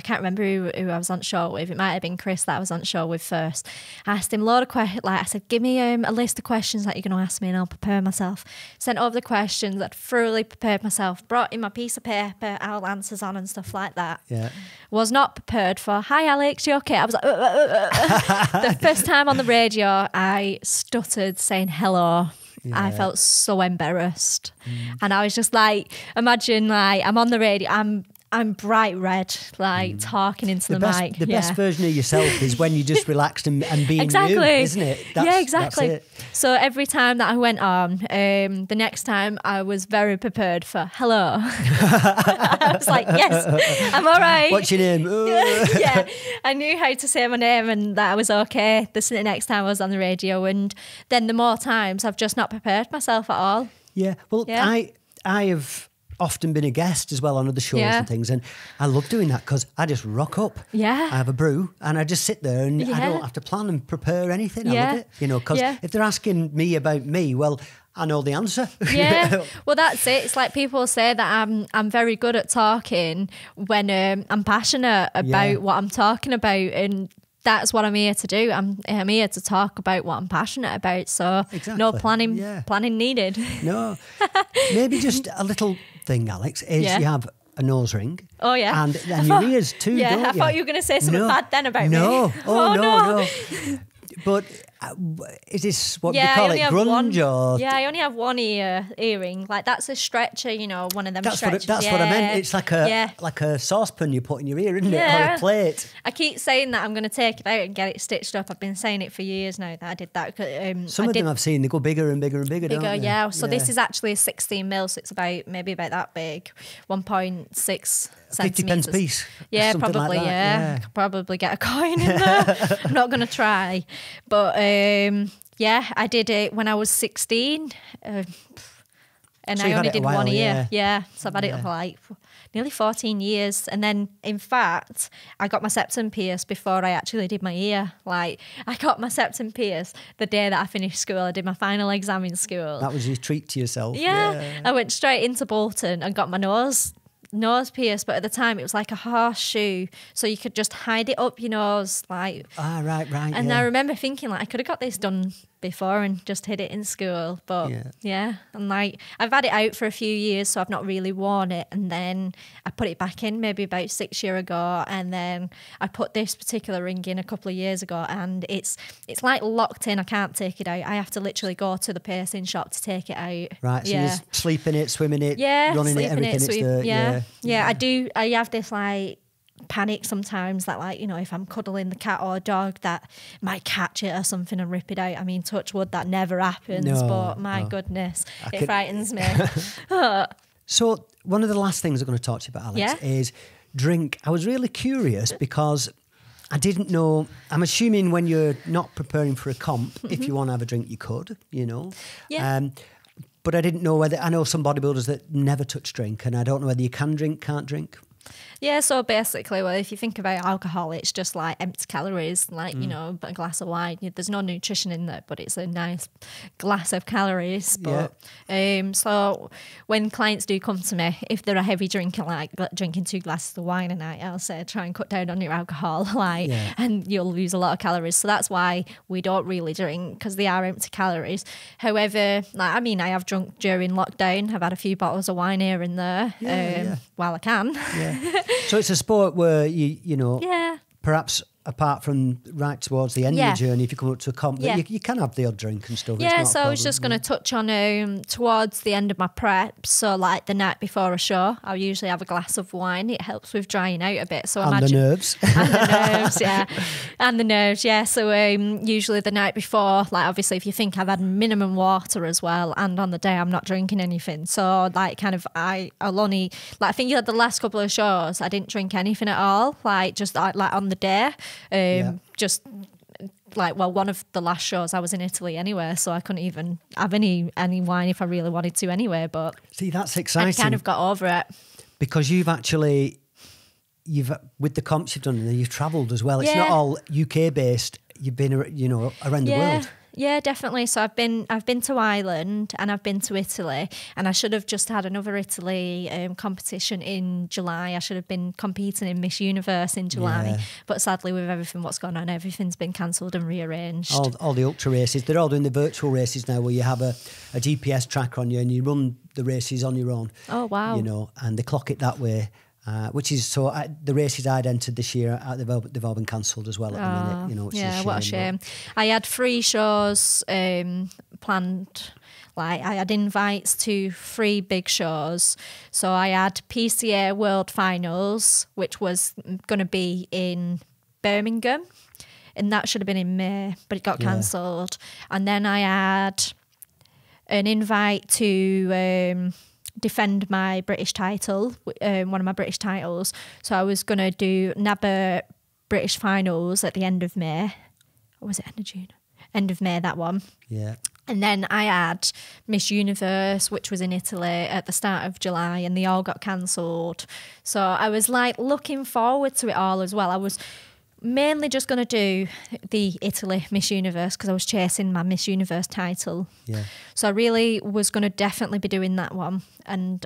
Speaker 2: can't remember who I was on show with. It might have been Chris that I was on show with first. I asked him a lot of questions. Like I said, give me a list of questions that you're going to ask me, and I'll prepare myself. Sent over the questions. I'd thoroughly prepared myself. Brought in my piece of paper, all answers on and stuff like that.
Speaker 1: Yeah.
Speaker 2: Was not prepared for, hi Alex, you okay? I was like, The first time on the radio, I stuttered saying hello. Yeah. I felt so embarrassed. And I was just like, imagine like I'm on the radio, I'm bright red, like talking into the mic.
Speaker 1: The best version of yourself is when you just relaxed and being
Speaker 2: exactly.
Speaker 1: you, isn't it?
Speaker 2: Exactly.
Speaker 1: That's it.
Speaker 2: So every time that I went on, the next time I was very prepared for hello. I was like, yes, I'm all right.
Speaker 1: What's your name?
Speaker 2: Yeah, I knew how to say my name and that I was okay the next time I was on the radio. And then the more times I've just not prepared myself at all.
Speaker 1: Yeah, well, I have often been a guest as well on other shows and things, and I love doing that because I just rock up. I have a brew and I just sit there and I don't have to plan and prepare anything. I love it, you know, because if they're asking me about me, well, I know the answer.
Speaker 2: Well, that's it. It's like people say that I'm very good at talking when I'm passionate about what I'm talking about, and that's what I'm here to do. I'm here to talk about what I'm passionate about. So no planning needed.
Speaker 1: No, maybe just a little thing, Alex, is you have a nose ring.
Speaker 2: Oh yeah,
Speaker 1: and your ears too.
Speaker 2: Yeah,
Speaker 1: don't
Speaker 2: I thought you were going to say something bad then about me.
Speaker 1: No, no. But is this what we call it, grunge or?
Speaker 2: Yeah, I only have one earring. Like that's a stretcher, you know, one of them stretchers.
Speaker 1: That's what I meant. It's like a saucepan you put in your ear, isn't it? Or a plate.
Speaker 2: I keep saying that I'm going to take it out and get it stitched up. I've been saying it for years now that I did that.
Speaker 1: Some of them I've seen, they go bigger and bigger and bigger, don't they?
Speaker 2: Yeah. So this is actually a 16 mil, so it's maybe about that big, 1.6 centimetres.
Speaker 1: 50 pence piece.
Speaker 2: Yeah, probably, like could probably get a coin in there. I'm not going to try. But I did it when I was 16. And so I only did one year. Yeah. So I've had it for like nearly 14 years. And then, in fact, I got my septum pierced before I actually did my ear. Like, I got my septum pierced the day that I finished school. I did my final exam in school.
Speaker 1: That was your treat to yourself.
Speaker 2: Yeah. I went straight into Bolton and got my nose pierced, but at the time it was like a horseshoe, so you could just hide it up your nose, like.
Speaker 1: Right.
Speaker 2: And I remember thinking, like, I could have got this done before and just hid it in school. But yeah, and like I've had it out for a few years, so I've not really worn it. And then I put it back in maybe about 6 years ago, and then I put this particular ring in a couple of years ago, and it's like locked in. I can't take it out. I have to literally go to the piercing shop to take it out.
Speaker 1: Right, so you sleep in it, swim in it,
Speaker 2: yeah,
Speaker 1: running it, everything.
Speaker 2: I have this like panic sometimes that, like, you know, if I'm cuddling the cat or dog, that might catch it or something and rip it out. I mean, touch wood, that never happens, but my goodness, it frightens me.
Speaker 1: So one of the last things I'm going to talk to you about, Alex, is drink. I was really curious because I didn't know. I'm assuming when you're not preparing for a comp, if you want to have a drink, you could, you know. But I didn't know whether, I know some bodybuilders that never touch drink, and I don't know whether you can drink, can't drink.
Speaker 2: Yeah, so basically, well, if you think about alcohol, it's just like empty calories, like, you know, a glass of wine. There's no nutrition in there, but it's a nice glass of calories. But so when clients do come to me, if they're a heavy drinker, like drinking 2 glasses of wine a night, I'll say try and cut down on your alcohol, and you'll lose a lot of calories. So that's why we don't really drink, because they are empty calories. However, like, I mean, I have drunk during lockdown. I've had a few bottles of wine here and there while I can.
Speaker 1: So it's a sport where you know, perhaps apart from right towards the end of the journey, if you come up to a comp, you can have the odd drink and stuff.
Speaker 2: Yeah, so I was just going to touch on towards the end of my prep. So like the night before a show, I'll usually have a glass of wine. It helps with drying out a bit. So
Speaker 1: and
Speaker 2: imagine,
Speaker 1: the nerves.
Speaker 2: And the nerves, and the nerves, So usually the night before, like obviously if you think I've had minimum water as well, and on the day I'm not drinking anything. So like kind of I'll only, like I think you had the last couple of shows, I didn't drink anything at all, like just like on the day. Just like, well, one of the last shows I was in Italy anyway, so I couldn't even have any wine if I really wanted to anyway. But
Speaker 1: see, that's exciting.
Speaker 2: I kind of got over it
Speaker 1: because you've with the comps you've done, you've travelled as well. It's not all UK based. You've been, you know, around the world.
Speaker 2: Yeah, definitely. So I've been to Ireland and I've been to Italy, and I should have just had another Italy competition in July. I should have been competing in Miss Universe in July, but sadly with everything what's gone on, everything's been cancelled and rearranged.
Speaker 1: All the ultra races, they're all doing the virtual races now, where you have a GPS tracker on you and you run the races on your own. Oh wow! You know, and they clock it that way. Which is so the races I'd entered this year, they've all been cancelled as well at the minute. You know, which is a shame,
Speaker 2: what a shame. I had 3 shows planned. Like I had invites to 3 big shows. So I had PCA World Finals, which was going to be in Birmingham, and that should have been in May, but it got cancelled. And then I had an invite to defend my British title, one of my British titles. So I was going to do NABBA British finals at the end of May. Or was it end of June? End of May, that one.
Speaker 1: Yeah.
Speaker 2: And then I had Miss Universe, which was in Italy at the start of July, and they all got cancelled. So I was like looking forward to it all as well. I was mainly just going to do the Italy Miss Universe because I was chasing my Miss Universe title. Yeah. So I really was going to definitely be doing that one. And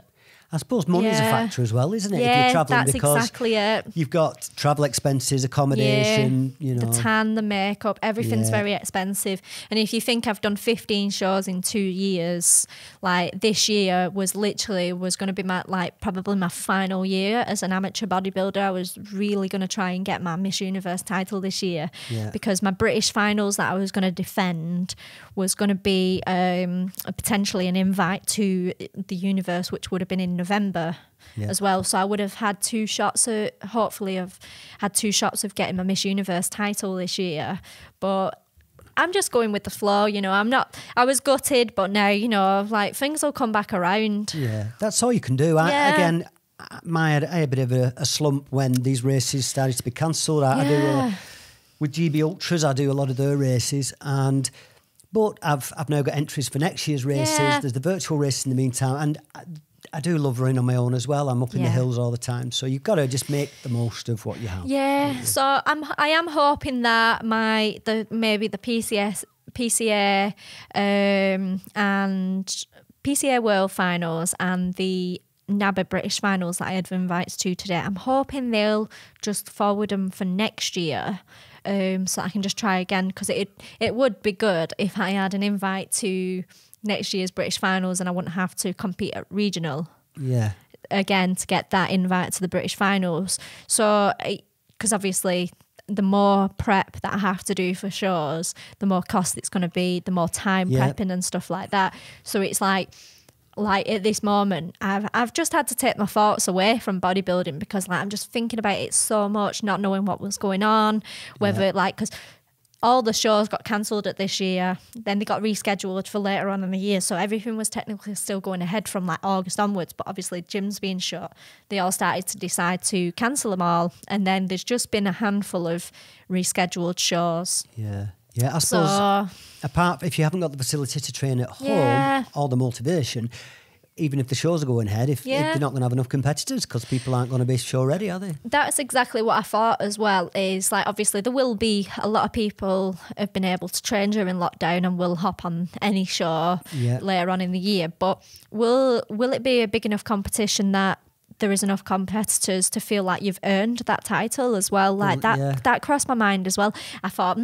Speaker 1: I suppose money's a factor as well, isn't it?
Speaker 2: Yeah,
Speaker 1: if you're travelling,
Speaker 2: that's
Speaker 1: because
Speaker 2: exactly it.
Speaker 1: You've got travel expenses, accommodation, you know.
Speaker 2: The tan, the makeup, everything's very expensive. And if you think I've done 15 shows in 2 years, like this year was going to be probably my final year as an amateur bodybuilder. I was really going to try and get my Miss Universe title this year because my British finals that I was going to defend was going to be potentially an invite to the Universe, which would have been in November as well. So I would have had 2 shots of, hopefully I've had 2 shots of getting my Miss Universe title this year. But I'm just going with the flow, you know. I was gutted, but now, you know, like things will come back around. Yeah,
Speaker 1: that's all you can do. I had a bit of a slump when these races started to be cancelled. I do with GB Ultras, I do a lot of their races, but I've now got entries for next year's races. There's the virtual races in the meantime, and I do love running on my own as well. I'm up in the hills all the time, so you've got to just make the most of what you have. Yeah,
Speaker 2: so I am hoping that maybe the PCA and PCA World Finals and the NABBA British finals that I had invites to today. I'm hoping they'll just forward them for next year, so I can just try again, because it would be good if I had an invite to next year's British finals and I wouldn't have to compete at regional.
Speaker 1: Yeah.
Speaker 2: Again, to get that invite to the British finals. So, because obviously the more prep that I have to do for shows, the more cost it's going to be, the more time prepping and stuff like that. So it's like at this moment, I've just had to take my thoughts away from bodybuilding, because like I'm just thinking about it so much, not knowing what was going on, whether like, because all the shows got cancelled at this year, then they got rescheduled for later on in the year. So everything was technically still going ahead from like August onwards, but obviously gyms being shut, they all started to decide to cancel them all. And then there's just been a handful of rescheduled shows.
Speaker 1: Yeah. Yeah, I suppose apart if you haven't got the facility to train at home or the motivation, even if the shows are going ahead, if they're not going to have enough competitors, because people aren't going to be show ready, are they?
Speaker 2: That's exactly what I thought as well, is like obviously there will be a lot of people have been able to train during lockdown and will hop on any show later on in the year, but will it be a big enough competition that there is enough competitors to feel like you've earned that title as well? Like that crossed my mind as well. I thought,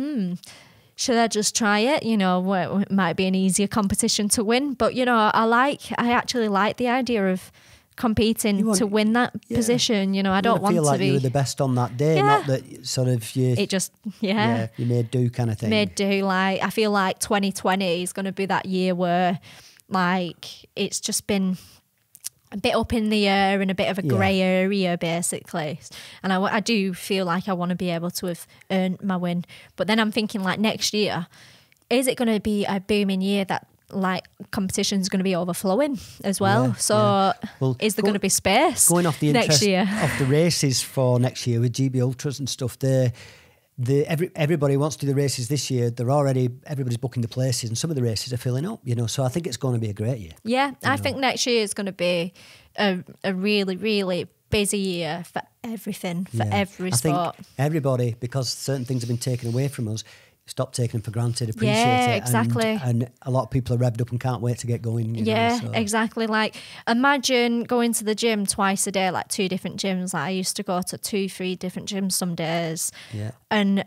Speaker 2: should I just try it? You know, it might be an easier competition to win. But, you know, I actually like the idea of competing to win that position. You know, I don't want to
Speaker 1: like
Speaker 2: be...
Speaker 1: you were the best on that day, not that sort of you...
Speaker 2: It just, you
Speaker 1: made do kind of thing.
Speaker 2: Made do. Like, I feel like 2020 is going to be that year where, like, it's just been a bit up in the air and a bit of a grey area, basically. And I do feel like I want to be able to have earned my win. But then I'm thinking, like, next year, is it going to be a booming year that, like, competition's going to be overflowing as well? Well, is there going to be space
Speaker 1: going off the
Speaker 2: next year?
Speaker 1: Of the races for next year with GB Ultras and stuff, everybody wants to do the races this year. Everybody's booking the places, and some of the races are filling up, you know. So I think it's going to be a great year.
Speaker 2: Yeah, I think next year is going to be a really, really busy year for everything, for every sport.
Speaker 1: I think everybody, because certain things have been taken away from us, stop taking them for granted, appreciate it.
Speaker 2: Yeah, exactly.
Speaker 1: And a lot of people are revved up and can't wait to get going. You know,
Speaker 2: exactly. Like, imagine going to the gym twice a day, like 2 different gyms. Like, I used to go to 2-3 different gyms some days. Yeah. And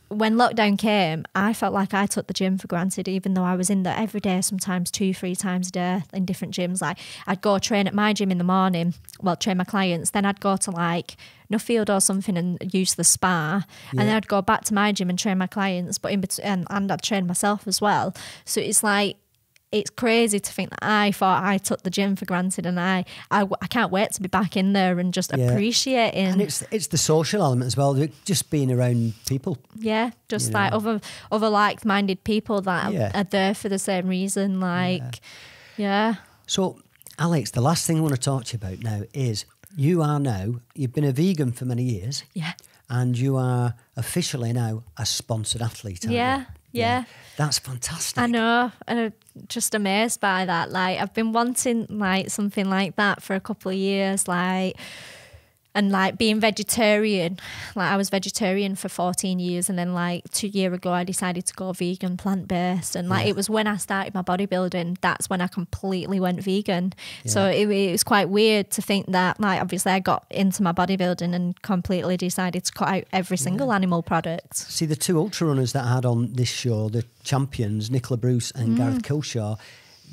Speaker 2: when lockdown came, I felt like I took the gym for granted, even though I was in there every day, sometimes 2-3 times a day in different gyms. Like, I'd go train at my gym in the morning, train my clients. Then I'd go to like Nuffield or something and use the spa. And then I'd go back to my gym and train my clients, but in between, and I'd train myself as well. So it's like, it's crazy to think that I thought I took the gym for granted, and I can't wait to be back in there and just appreciating.
Speaker 1: And it's the social element as well, just being around people.
Speaker 2: Yeah, just like other like-minded people that are there for the same reason. Like,
Speaker 1: So, Alex, the last thing I want to talk to you about now is you've been a vegan for many years.
Speaker 2: Yeah.
Speaker 1: And you are officially now a sponsored athlete, aren't you?
Speaker 2: Yeah.
Speaker 1: That's fantastic.
Speaker 2: I know, and I'm just amazed by that. Like, I've been wanting like something like that for a couple of years, like, and like being vegetarian. Like, I was vegetarian for 14 years, and then like 2 years ago I decided to go vegan, plant-based, and like it was when I started my bodybuilding, that's when I completely went vegan. So it was quite weird to think that, like, obviously I got into my bodybuilding and completely decided to cut out every single animal product.
Speaker 1: See, the 2 ultra runners that I had on this show, the champions, Nicola Bruce and Gareth Kilshaw.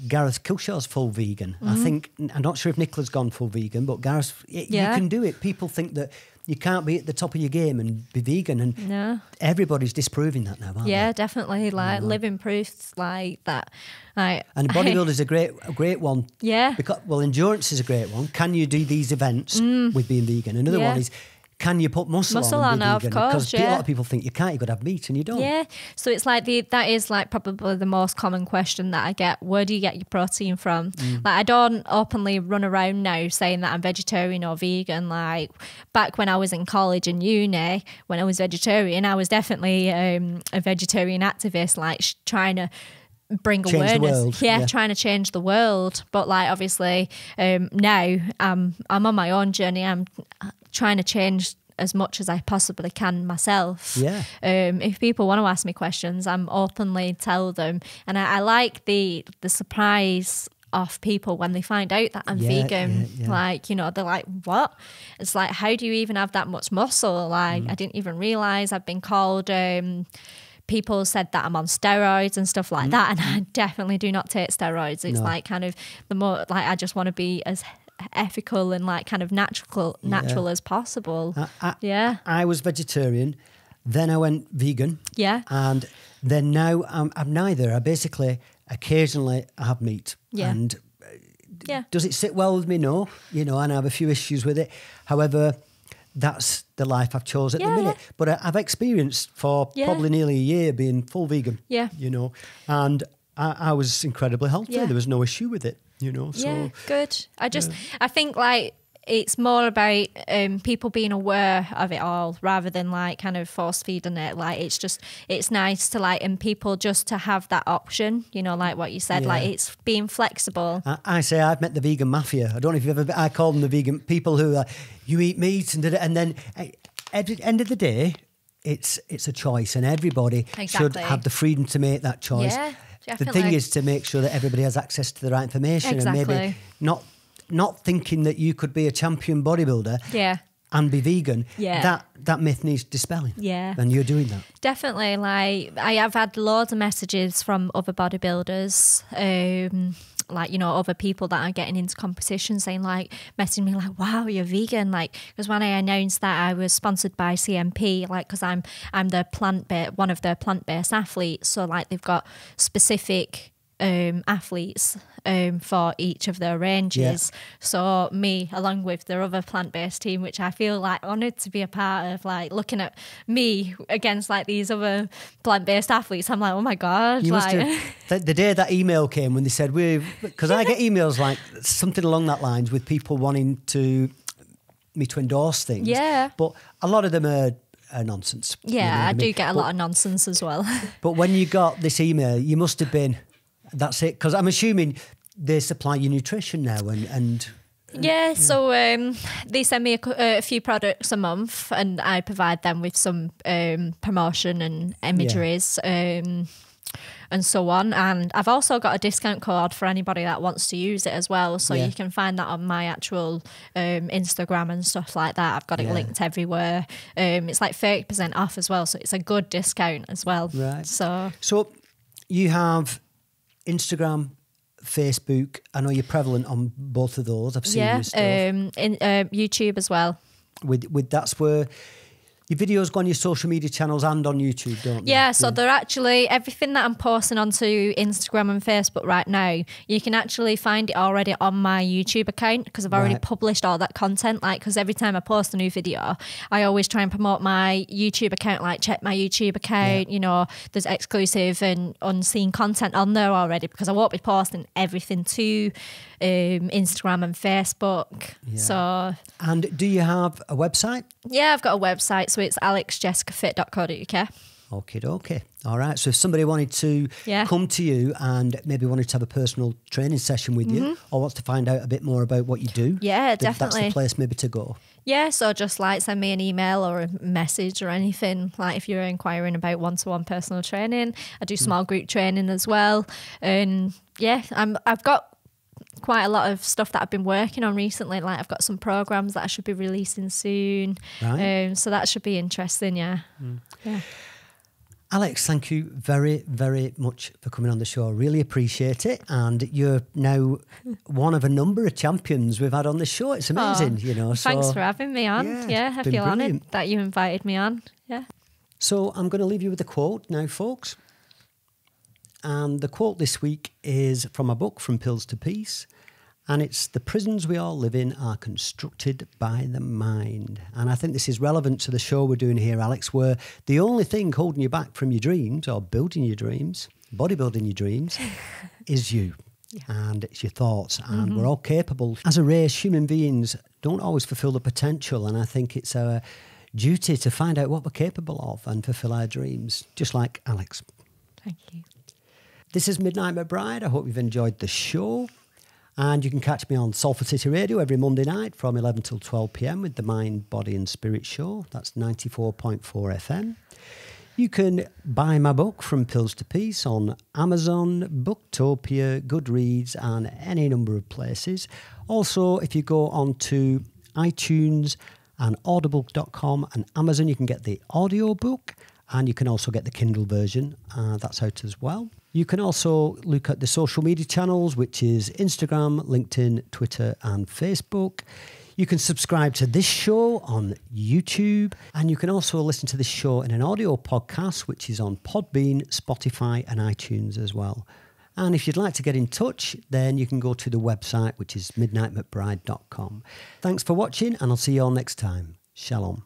Speaker 1: Gareth Kilshaw's full vegan. I'm not sure if Nicola's gone full vegan, but Gareth, you can do it. People think that you can't be at the top of your game and be vegan, and everybody's disproving that now, aren't they?
Speaker 2: Definitely. Like, living proofs like that. Like,
Speaker 1: and bodybuilding is a great one.
Speaker 2: Yeah.
Speaker 1: Because, endurance is a great one. Can you do these events with being vegan? Another one is, can you put muscle on
Speaker 2: of course,
Speaker 1: because a lot of people think you can't, you've got to have meat, and you don't.
Speaker 2: Yeah, so it's like that is like probably the most common question that I get. Where do you get your protein from? Like, I don't openly run around now saying that I'm vegetarian or vegan. Like, back when I was in college and uni, when I was vegetarian, I was definitely a vegetarian activist, like trying to bring awareness, trying to change the world. But like, obviously, now I'm on my own journey. I'm trying to change as much as I possibly can myself. If people want to ask me questions, I'm openly tell them, and I like the surprise off people when they find out that I'm vegan. Like, you know, they're like, what? It's like, how do you even have that much muscle? Like, I didn't even realise. I've been called, people said that I'm on steroids and stuff like that, and I definitely do not take steroids. It's like kind of the more, like, I just want to be as ethical and like kind of natural as possible.
Speaker 1: I was vegetarian, then I went vegan.
Speaker 2: Yeah.
Speaker 1: And then now I'm neither. I basically occasionally have meat.
Speaker 2: Yeah.
Speaker 1: And does it sit well with me? No. You know, and I have a few issues with it. However, that's the life I've chosen at the minute. But I've experienced for probably nearly a year being full vegan. Yeah. You know, and I was incredibly healthy. There was no issue with it, you know. So,
Speaker 2: good. I think like it's more about people being aware of it all rather than like kind of force feeding it. Like it's nice to like, and people just to have that option, you know, like what you said, like it's being flexible.
Speaker 1: I say I've met the vegan mafia. I don't know if you've ever, I call them the vegan people who you eat meat and then at the end of the day, it's a choice and everybody should have the freedom to make that choice.
Speaker 2: Yeah, definitely.
Speaker 1: The thing is to make sure that everybody has access to the right information and maybe not thinking that you could be a champion bodybuilder and be vegan. That myth needs dispelling. And you're doing that.
Speaker 2: Definitely. Like I have had loads of messages from other bodybuilders, like, you know, other people that are getting into competition saying like, messaging me like, wow, you're vegan. Like, because when I announced that I was sponsored by CMP, like, because I'm one of the plant-based athletes. So like they've got specific athletes for each of their ranges. So me, along with their other plant-based team, which I feel like honoured to be a part of, like looking at me against like these other plant-based athletes, I'm like, oh my God.
Speaker 1: You must have, the day that email came when they said, because I get emails like something along that lines with people wanting me to endorse things. But a lot of them are nonsense.
Speaker 2: Yeah, you know I do get a lot of nonsense as well.
Speaker 1: But when you got this email, you must have been, that's it, because I'm assuming they supply you nutrition now and
Speaker 2: so they send me a few products a month and I provide them with some promotion and imageries and so on, and I've also got a discount code for anybody that wants to use it as well, so you can find that on my actual Instagram and stuff like that. I've got it linked everywhere. It's like 30% off as well, so it's a good discount as well. Right. So
Speaker 1: you have Instagram, Facebook. I know you're prevalent on both of those. I've seen your stuff.
Speaker 2: YouTube as well.
Speaker 1: With that's where your videos go on your social media channels and on YouTube, don't they?
Speaker 2: Yeah, so they're actually, everything that I'm posting onto Instagram and Facebook right now, you can actually find it already on my YouTube account because I've already published all that content. Like, because every time I post a new video, I always try and promote my YouTube account, like check my YouTube account, you know, there's exclusive and unseen content on there already because I won't be posting everything to Instagram and Facebook. So,
Speaker 1: and do you have a website?
Speaker 2: Yeah, I've got a website, so it's alexjessicafit.co.uk.
Speaker 1: Okay. All right. So if somebody wanted to come to you and maybe wanted to have a personal training session with you or wants to find out a bit more about what you do,
Speaker 2: definitely.
Speaker 1: That's the place maybe to go.
Speaker 2: Yeah, so just like send me an email or a message or anything. Like if you're inquiring about one-to-one personal training, I do small group training as well. And I've got quite a lot of stuff that I've been working on recently. Like I've got some programs that I should be releasing soon. Right. So that should be interesting. Yeah.
Speaker 1: Alex, thank you very, very much for coming on the show. Really appreciate it. And you're now one of a number of champions we've had on the show. It's amazing, you know.
Speaker 2: Thanks for having me on. Yeah, I feel honoured that you invited me on. Yeah.
Speaker 1: So I'm going to leave you with a quote now, folks. And the quote this week is from a book, From Pills to Peace. And it's, the prisons we all live in are constructed by the mind. And I think this is relevant to the show we're doing here, Alex, where the only thing holding you back from your dreams or building your dreams, bodybuilding your dreams, is you. And it's your thoughts. And we're all capable. As a race, human beings don't always fulfill the potential. And I think it's our duty to find out what we're capable of and fulfill our dreams, just like Alex.
Speaker 2: Thank you.
Speaker 1: This is Midnight McBride. I hope you've enjoyed the show. And you can catch me on Salford City Radio every Monday night from 11 till 12 p.m. with the Mind, Body and Spirit Show. That's 94.4 FM. You can buy my book From Pills to Peace on Amazon, Booktopia, Goodreads, and any number of places. Also, if you go on to iTunes and audible.com and Amazon, you can get the audio book, and you can also get the Kindle version. That's out as well. You can also look at the social media channels, which is Instagram, LinkedIn, Twitter, and Facebook. You can subscribe to this show on YouTube, and you can also listen to this show in an audio podcast, which is on Podbean, Spotify, and iTunes as well. And if you'd like to get in touch, then you can go to the website, which is midnightmcbride.com. Thanks for watching, and I'll see you all next time. Shalom.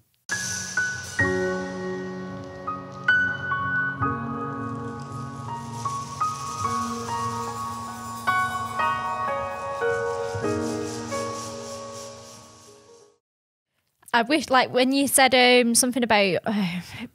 Speaker 2: I wish, like, when you said something about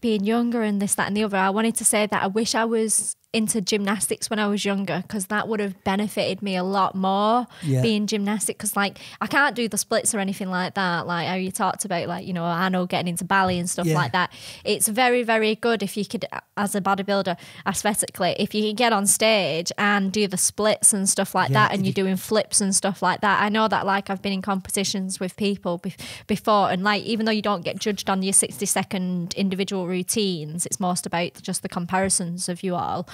Speaker 2: being younger and this, that and the other, I wanted to say that I wish I was into gymnastics when I was younger, because that would have benefited me a lot more, being gymnastic, because like I can't do the splits or anything like that, like how you talked about, like, you know, I know getting into ballet and stuff like that. It's very, very good if you could, as a bodybuilder, aesthetically, if you can get on stage and do the splits and stuff like that, and you're doing flips and stuff like that. I know that, like, I've been in competitions with people before, and like, even though you don't get judged on your 60-second individual routines, it's most about just the comparisons of you all.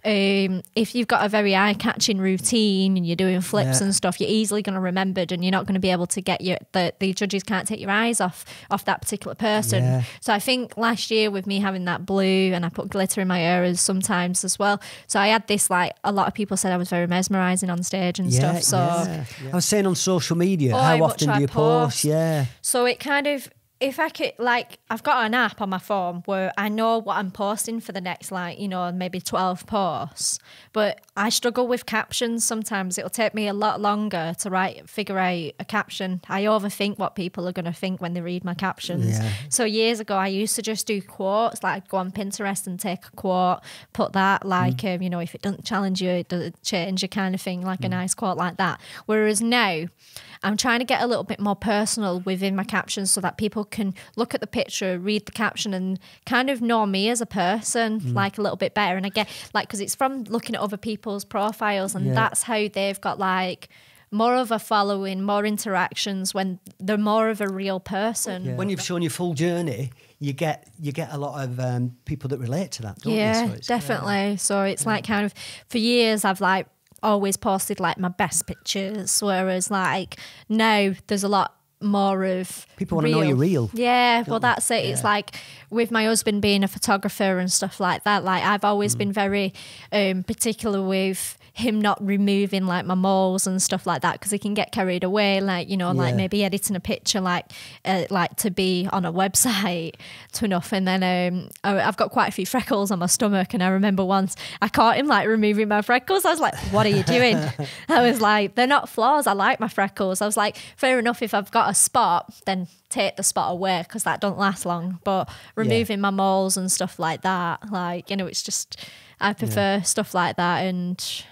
Speaker 2: If you've got a very eye-catching routine and you're doing flips and stuff, you're easily going to remember it, and you're not going to be able to get the judges can't take your eyes off that particular person. So I think last year with me having that blue, and I put glitter in my ears sometimes as well, so I had this, like, a lot of people said I was very mesmerising on stage and stuff. So
Speaker 1: I was saying on social media, how often do you post?
Speaker 2: So it kind of, if I could, like, I've got an app on my phone where I know what I'm posting for the next, like, you know, maybe 12 posts, but I struggle with captions sometimes. It'll take me a lot longer to figure out a caption. I overthink what people are going to think when they read my captions. So years ago, I used to just do quotes, like I'd go on Pinterest and take a quote, put that, like, you know, if it doesn't challenge you, it doesn't change you, kind of thing, like a nice quote like that. Whereas now, I'm trying to get a little bit more personal within my captions so that people can look at the picture, read the caption, and kind of know me as a person, like, a little bit better. And I get, like, because it's from looking at other people's profiles, and that's how they've got, like, more of a following, more interactions when they're more of a real person.
Speaker 1: When you've shown your full journey, you get a lot of people that relate to that, don't you? So
Speaker 2: definitely. So it's like, kind of, for years I've, like, always posted, like, my best pictures, whereas, like, now there's a lot more of
Speaker 1: people want to know you're real.
Speaker 2: Well, that's it. It's like with my husband being a photographer and stuff like that, like, I've always been very particular with him not removing, like, my moles and stuff like that, because he can get carried away, like, you know, like maybe editing a picture, like to be on a website to enough. And then I've got quite a few freckles on my stomach, and I remember once I caught him, like, removing my freckles. I was like, what are you doing? I was like, they're not flaws, I like my freckles. I was like, fair enough, if I've got a spot, then take the spot away, because that don't last long. But removing my moles and stuff like that, like, you know, it's just, I prefer stuff like that. And